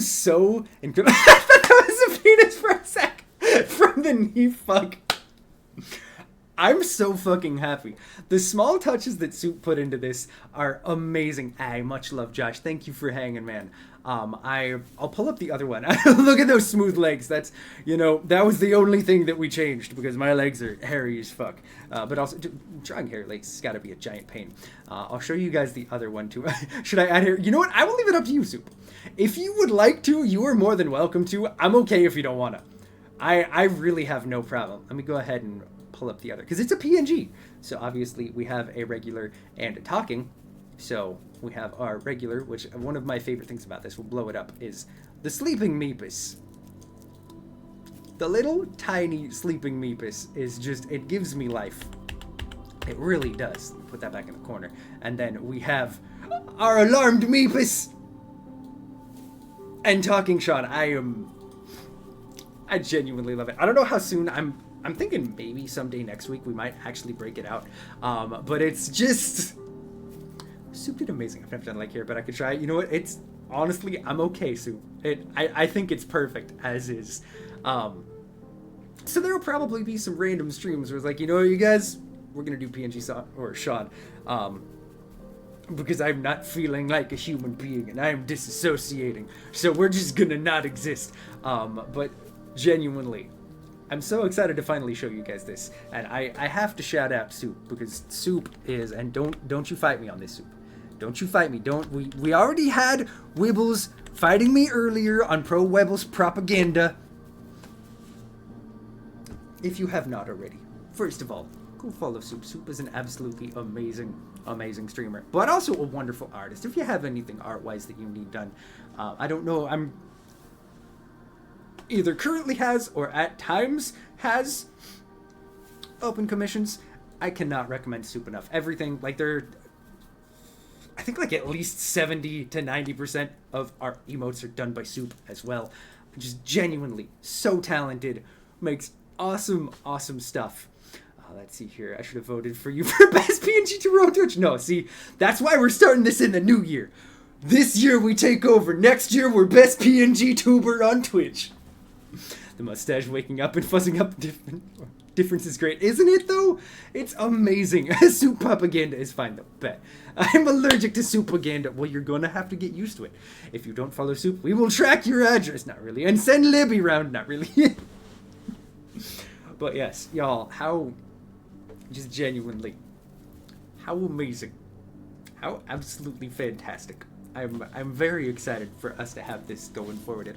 so incredible. I thought that was a penis for a sec from the knee fuck. I'm so fucking happy. The small touches that Soup put into this are amazing. Much love, Josh. Thank you for hanging, man. I'll pull up the other one. Look at those smooth legs. That's, that was the only thing that we changed, because my legs are hairy as fuck. But also, drawing hairy legs has got to be a giant pain. I'll show you guys the other one too. Should I add hair? You know what? I will leave it up to you, Soup. If you would like to, you are more than welcome to. I'm okay if you don't want to. I really have no problem. Let me go ahead and pull up the other, because it's a PNG. So obviously we have a regular and a talking. So we have our regular, which one of my favorite things about this, we'll blow it up, is the sleeping Meepus. The little tiny sleeping Meepus is just, it gives me life. It really does. Put that back in the corner. And then we have our alarmed Meepus and talking Sean. I genuinely love it. I don't know how soon. I'm thinking maybe someday next week we might actually break it out. But it's just, Soup did amazing. I've never done like here, but I could try it. You know what? It's honestly, I'm okay, Soup. I think it's perfect as is. So there will probably be some random streams where it's like, you guys, we're gonna do PNG or Sean, because I'm not feeling like a human being and I'm disassociating. So we're just gonna not exist. But genuinely, I'm so excited to finally show you guys this, and I have to shout out Soup, because Soup is, and don't you fight me on this, Soup. Don't you fight me. We already had Wibbles fighting me earlier on Pro Webbles propaganda. If you have not already, first of all, go follow Soup. Soup is an absolutely amazing streamer, but also a wonderful artist. If you have anything art-wise that you need done, I don't know, I'm either currently has or at times has open commissions. I cannot recommend Soup enough. Everything, like I think like at least 70 to 90% of our emotes are done by Soup as well. Just genuinely so talented, makes awesome stuff. Let's see here. I should have voted for you for best PNG tuber on Twitch. No, see, that's why we're starting this in the new year. This year we take over. Next year we're best PNG tuber on Twitch. The mustache waking up and fuzzing up difference is great, isn't it though? It's amazing. Soup propaganda is fine though, bet. I'm allergic to Soupaganda. Well, you're gonna have to get used to it. If you don't follow Soup, we will track your address, not really, and send Libby round, not really. But yes, y'all, how, just genuinely, how amazing, how absolutely fantastic. I'm very excited for us to have this going forward.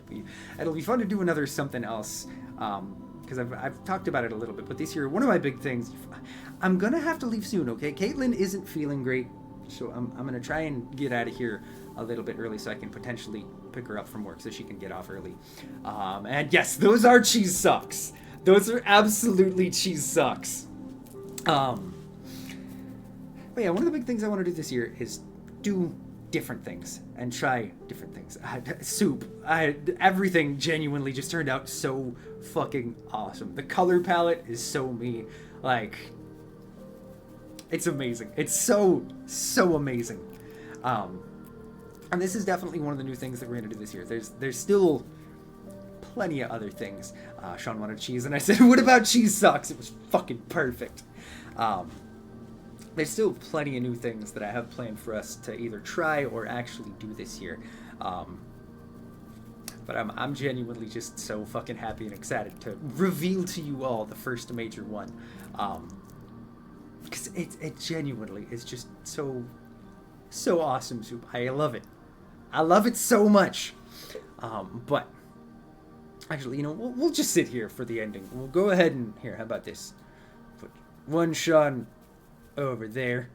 It'll be fun to do another something else because I've talked about it a little bit, but this year, one of my big things, I'm gonna have to leave soon, okay? Caitlin isn't feeling great, so I'm gonna try and get out of here a little bit early so I can potentially pick her up from work so she can get off early. And yes, those are cheese socks. Those are absolutely cheese socks. But yeah, one of the big things I want to do this year is do different things and try different things. Everything genuinely just turned out so fucking awesome. The color palette is so me. Like, it's amazing. It's so amazing. And this is definitely one of the new things that we're gonna do this year. There's still plenty of other things. Sean wanted cheese, and I said, "What about cheese socks?" It was fucking perfect. There's still plenty of new things that I have planned for us to either try or actually do this year. But I'm genuinely just so fucking happy and excited to reveal to you all the first major one. Because it genuinely is just so awesome, Soup. I love it. I love it so much. But actually, we'll just sit here for the ending. We'll go ahead and here. How about this? Put one Sean over there.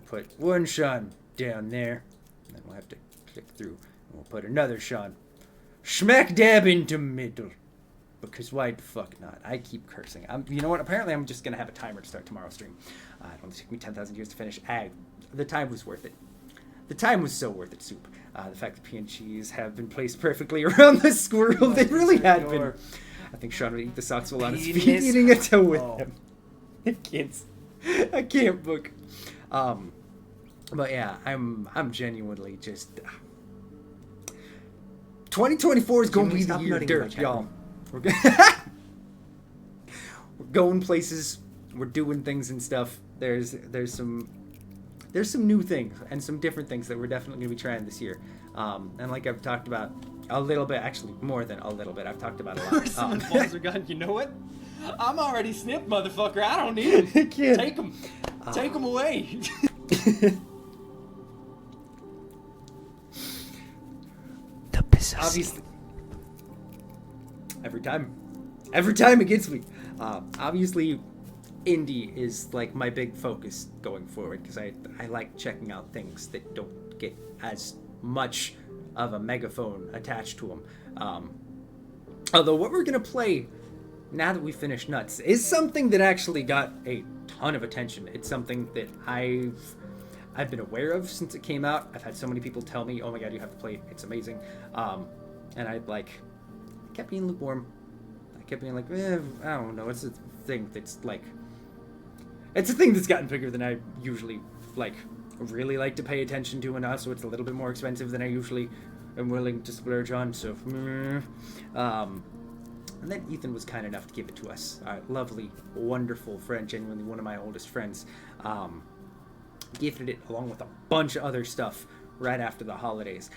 Put one Sean down there. And then we'll have to click through. And we'll put another Sean smack dab into middle. Because why the fuck not? I keep cursing. You know what? Apparently, I'm just gonna have a timer to start tomorrow's stream. It only took me 10,000 years to finish. The time was worth it. The time was so worth it, Soup. The fact that PNGs have been placed perfectly around the squirrel, they really had been. I think Sean would eat the socks while on his feet, eating a toe with them. I can't book. But yeah, I'm genuinely just. 2024 is going to be the year of dirt, y'all. We're going places. We're doing things and stuff. There's some new things and some different things that we're definitely going to be trying this year. And like I've talked about a little bit, actually more than a little bit, I've talked about a lot. Some balls are gone. You know what? I'm already snipped, motherfucker. I don't need them. Take them. Take them away. The possessive. Obviously. Every time it gets me. Obviously, indie is like my big focus going forward because I like checking out things that don't get as much of a megaphone attached to them. Although what we're gonna play now that we finish Nuts is something that actually got a ton of attention. It's something that I've been aware of since it came out. I've had so many people tell me, "Oh my god, you have to play it. It's amazing." And I kept being lukewarm. I kept being like, I don't know. It's a thing that's it's a thing that's gotten bigger than I usually really like to pay attention to, and also it's a little bit more expensive than I usually am willing to splurge on. So, and then Ethan was kind enough to give it to us. Our lovely, wonderful friend, genuinely one of my oldest friends, gifted it along with a bunch of other stuff right after the holidays.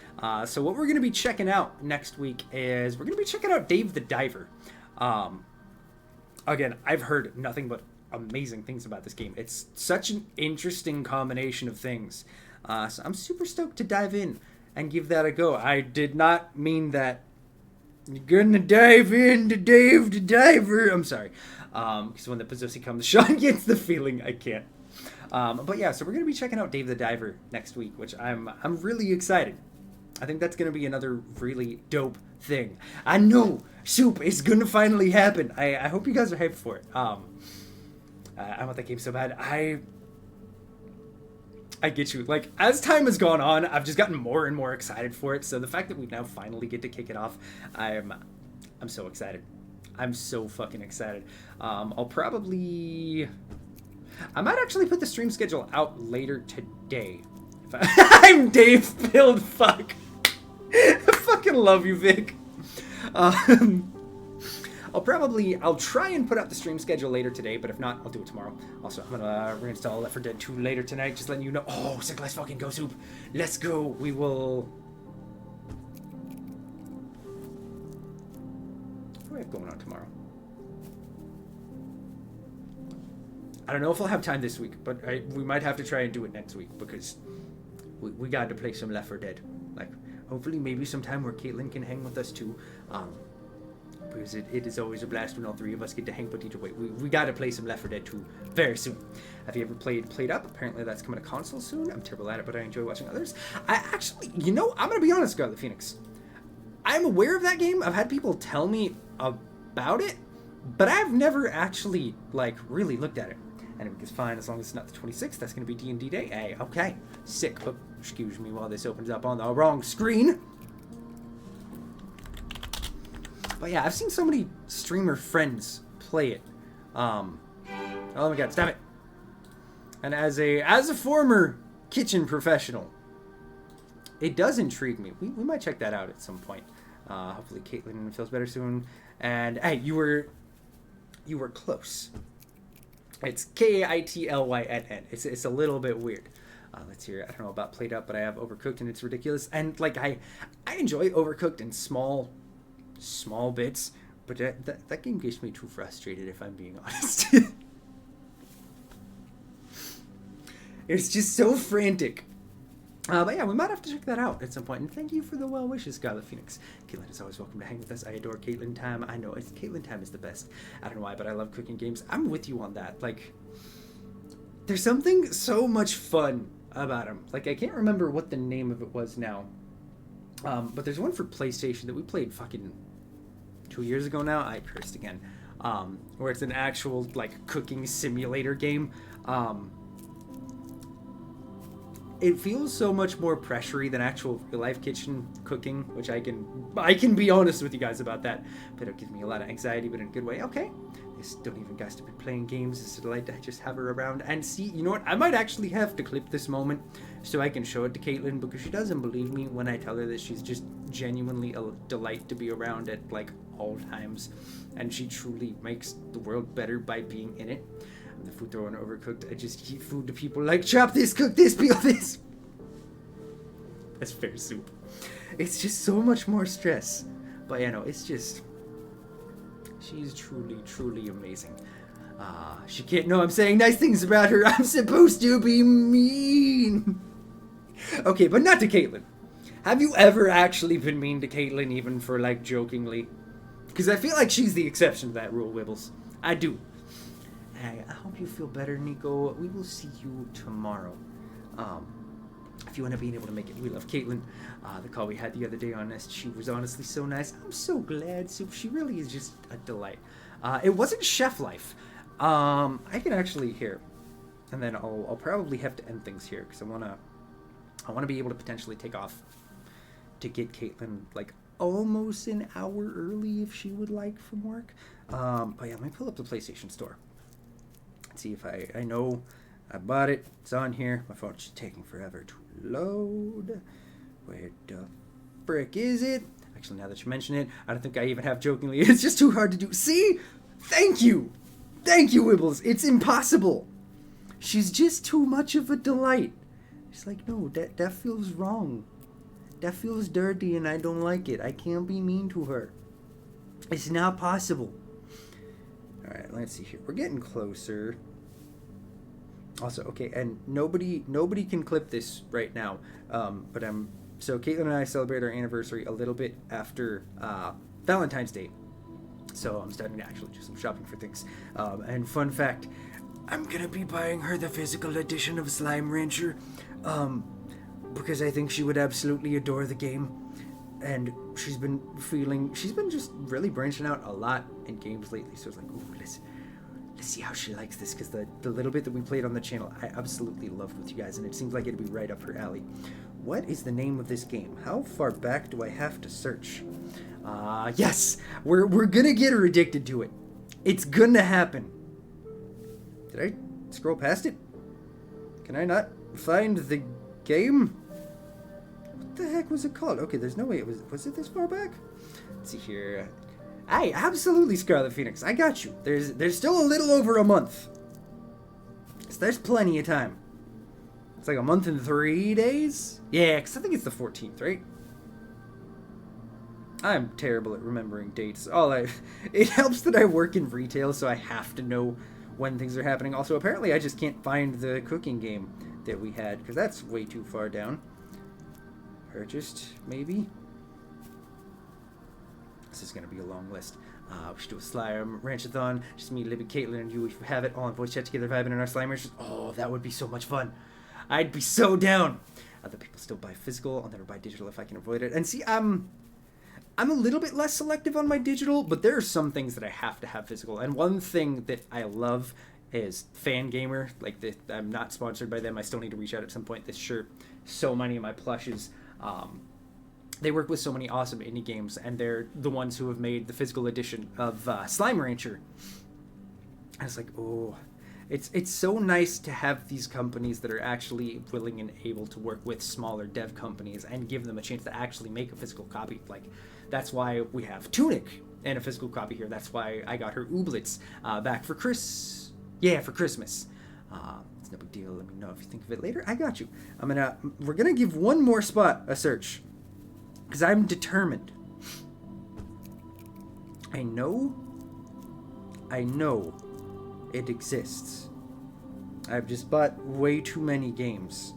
So what we're going to be checking out next week is we're going to be checking out Dave the Diver. Again, I've heard nothing but amazing things about this game. It's such an interesting combination of things. So I'm super stoked to dive in and give that a go. I did not mean that you're gonna dive into Dave the Diver. I'm sorry. Because when the Pizzosi comes, Sean gets the feeling I can't. But yeah, so we're gonna be checking out Dave the Diver next week, which I'm really excited. I think that's gonna be another really dope thing. I know, Soup, it's gonna finally happen. I hope you guys are hyped for it. I want that game so bad. I get you. As time has gone on, I've just gotten more and more excited for it. So the fact that we now finally get to kick it off, I'm so excited. I'm so fucking excited. I might actually put the stream schedule out later today. I'm Dave Build Fuck. I fucking love you, Vic. I'll try and put out the stream schedule later today, but if not, I'll do it tomorrow. Also, I'm gonna reinstall Left 4 Dead 2 later tonight, just letting you know. Oh, sick, let's fucking go, Soup. Let's go. We will... What do we have going on tomorrow? I don't know if I'll have time this week, but we might have to try and do it next week, because we got to play some Left 4 Dead. Hopefully maybe sometime where Caitlin can hang with us too. because it is always a blast when all three of us get to hang Petito. Wait, we got to play some Left 4 Dead 2 very soon. Have you ever played Up? Apparently that's coming to console soon. I'm terrible at it, but I enjoy watching others. I actually, you know, I'm going to be honest, Scarlet Phoenix. I'm aware of that game. I've had people tell me about it, but I've never actually, like, really looked at it. And it is fine as long as it's not the 26th. That's going to be D&D Day. Hey, okay. Sick. But excuse me while this opens up on the wrong screen. But yeah, I've seen so many streamer friends play it. Oh my god, stop it. And as a former kitchen professional, it does intrigue me. We might check that out at some point. Hopefully Caitlin feels better soon. And hey, you were close. It's K-I-T-L-Y-N-N. It's a little bit weird. Let's hear. I don't know about Played Up, but I have Overcooked, and it's ridiculous. And like I enjoy Overcooked in small bits, but that game gets me too frustrated, if I'm being honest. It's just so frantic. But yeah, we might have to check that out at some point. And thank you for the well wishes, Scarlet Phoenix. Caitlin is always welcome to hang with us. I adore Caitlin Time. I know, Caitlin Time is the best. I don't know why, but I love cooking games. I'm with you on that. Like, there's something so much fun about them. Like, I can't remember what the name of it was now. But there's one for PlayStation that we played fucking 2 years ago now. I cursed again. Where it's an actual, like, cooking simulator game. It feels so much more pressury than actual real-life kitchen cooking, which I can be honest with you guys about that. But it gives me a lot of anxiety, but in a good way. Okay, this don't even guys to be playing games. It's a delight to just have her around and see. You know what? I might actually have to clip this moment so I can show it to Caitlin, because she doesn't believe me when I tell her that she's just genuinely a delight to be around at like all times, and she truly makes the world better by being in it. The food thrower and Overcooked. I just heat food to people like, chop this, cook this, peel this. That's fair soup. It's just so much more stress. But yeah, no, it's just, she's truly, truly amazing. She can't know I'm saying nice things about her. I'm supposed to be mean. Okay, but not to Caitlin. Have you ever actually been mean to Caitlin, even for like jokingly? Because I feel like she's the exception to that rule, Wibbles. I do. Hey, I hope you feel better, Nico. We will see you tomorrow. If you end up being able to make it, we love Caitlin. The call we had the other day on Nest, she was honestly so nice. I'm so glad. So she really is just a delight. It wasn't Chef Life. I can actually hear, and then I'll probably have to end things here because I wanna be able to potentially take off to get Caitlin like almost an hour early if she would like from work. But yeah, let me pull up the PlayStation Store. See if I know I bought it. It's on here. My phone's just taking forever to load. Where the frick is it? Actually, now that you mention it, I don't think I even have jokingly. It's just too hard to do. See? Thank you, Wibbles. It's impossible. She's just too much of a delight. She's like, no, that feels wrong. That feels dirty, and I don't like it. I can't be mean to her. It's not possible. Alright, let's see here. We're getting closer. Also, okay, and nobody can clip this right now. But so Caitlin and I celebrate our anniversary a little bit after Valentine's Day. So I'm starting to actually do some shopping for things. And fun fact, I'm gonna be buying her the physical edition of Slime Rancher. Because I think she would absolutely adore the game. And she's been just really branching out a lot in games lately. So it's like, ooh, let's see how she likes this. Because the little bit that we played on the channel, I absolutely loved with you guys. And it seems like it'd be right up her alley. What is the name of this game? How far back do I have to search? Yes! We're gonna get her addicted to it. It's gonna happen. Did I scroll past it? Can I not find the game? What the heck was it called? Okay, there's no way it was it this far back? Let's see here. Hey, absolutely, Scarlet Phoenix. I got you. There's still a little over a month. So there's plenty of time. It's like a month and 3 days? Yeah, because I think it's the 14th, right? I'm terrible at remembering dates. It helps that I work in retail, so I have to know when things are happening. Also, apparently I just can't find the cooking game that we had, because that's way too far down. Purchased, maybe? This is going to be a long list. We should do a Slime Ranchathon. Just me, Libby, Caitlin, and you. If we have it all in voice chat together, vibing in our Slimers. Oh, that would be so much fun. I'd be so down. Other people still buy physical. I'll never buy digital if I can avoid it. And see, I'm a little bit less selective on my digital, but there are some things that I have to have physical. And one thing that I love is Fangamer. Like, I'm not sponsored by them. I still need to reach out at some point. This shirt, so many of my plushes. They work with so many awesome indie games, and they're the ones who have made the physical edition of Slime Rancher. I was like, oh, it's so nice to have these companies that are actually willing and able to work with smaller dev companies and give them a chance to actually make a physical copy. Like, that's why we have Tunic and a physical copy here. That's why I got her Ooblets back for Christmas. It's no big deal. Let me know if you think of it later. I got you. We're gonna give one more spot a search, because I'm determined. I know it exists. I've just bought way too many games.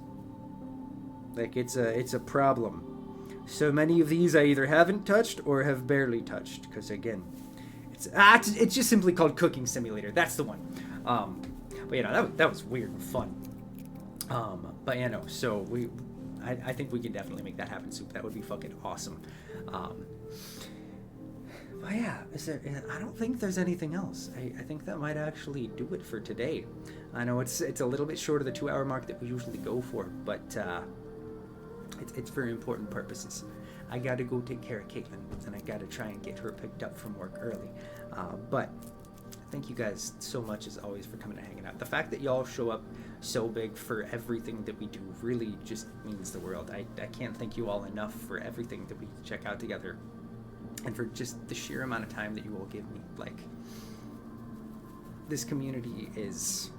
Like, it's a problem. So many of these I either haven't touched or have barely touched, because again, it's just simply called Cooking Simulator. That's the one. But you know, that was weird and fun. But you know, so I think we can definitely make that happen, Soup. That would be fucking awesome. But yeah, I don't think there's anything else. I think that might actually do it for today. I know it's a little bit short of the 2-hour mark that we usually go for, but it's for important purposes. I gotta go take care of Caitlin, and I gotta try and get her picked up from work early. But thank you guys so much, as always, for coming and hanging out. The fact that y'all show up so big for everything that we do really just means the world. I can't thank you all enough for everything that we check out together, and for just the sheer amount of time that you all give me. Like, this community is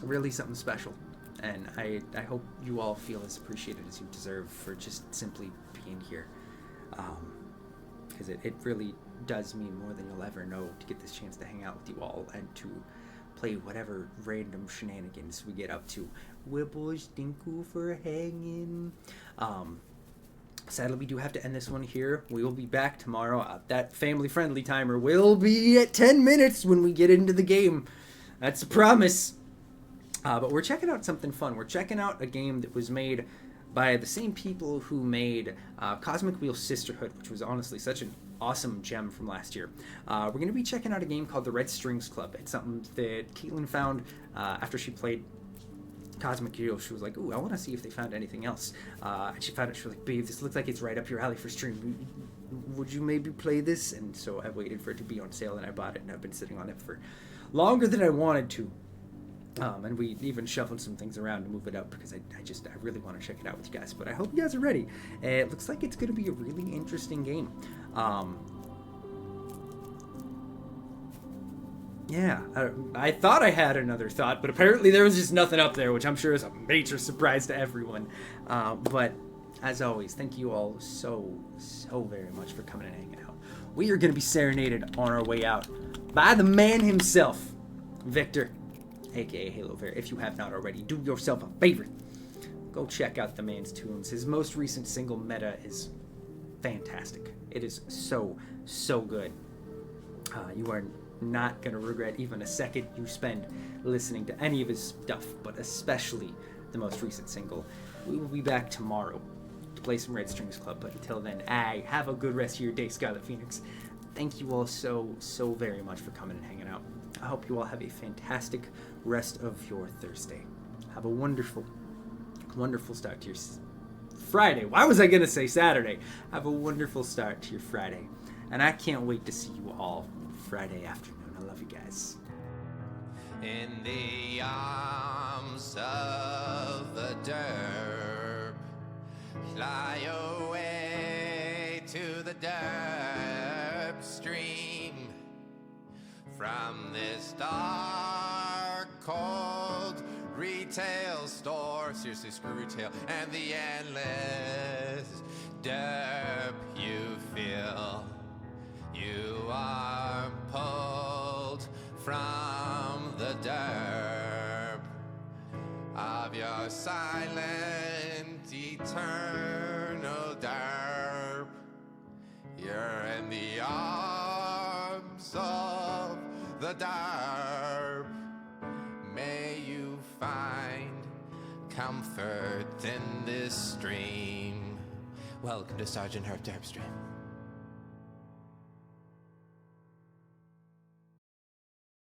really something special, and I hope you all feel as appreciated as you deserve for just simply being here, because it really does mean more than you'll ever know to get this chance to hang out with you all and to play whatever random shenanigans we get up to. Well, boys, thank you for hanging. Sadly, we do have to end this one here. We will be back tomorrow. That family-friendly timer will be at 10 minutes when we get into the game. That's a promise. But we're checking out something fun. We're checking out a game that was made by the same people who made Cosmic Wheel Sisterhood, which was honestly such an awesome gem from last year. We're going to be checking out a game called the Red Strings Club. It's something that Caitlin found after she played Cosmic Wheel. She was like, ooh, I want to see if they found anything else. And she found it. She was like, babe, this looks like it's right up your alley for stream. Would you maybe play this? And so I waited for it to be on sale, and I bought it, and I've been sitting on it for longer than I wanted to. And we even shuffled some things around to move it up, because I really want to check it out with you guys. But I hope you guys are ready. It looks like it's going to be a really interesting game. Yeah, I thought I had another thought, but apparently there was just nothing up there, which I'm sure is a major surprise to everyone. But as always, thank you all so very much for coming and hanging out. We are going to be serenaded on our way out by the man himself, Victor, aka Halo Fair. If you have not already, do yourself a favor. Go check out the man's tunes. His most recent single, Meta, is fantastic. It is so good. You are not going to regret even a second you spend listening to any of his stuff, but especially the most recent single. We will be back tomorrow to play some Red Strings Club, but until then, have a good rest of your day, Scarlet Phoenix. Thank you all so very much for coming and hanging out. I hope you all have a fantastic rest of your Thursday. Have a wonderful start to your Friday. Why was I going to say Saturday? Have a wonderful start to your Friday. And I can't wait to see you all Friday afternoon. I love you guys. In the arms of the derp, fly away to the derp stream. From this dark, cold retail store, seriously, screw retail, and the endless derp you feel. You are pulled from the derp of your silent, eternal. 'Eternal. You're in the arms the derb. May you find comfort in this stream. Welcome to Sergeant Herb Derbstream.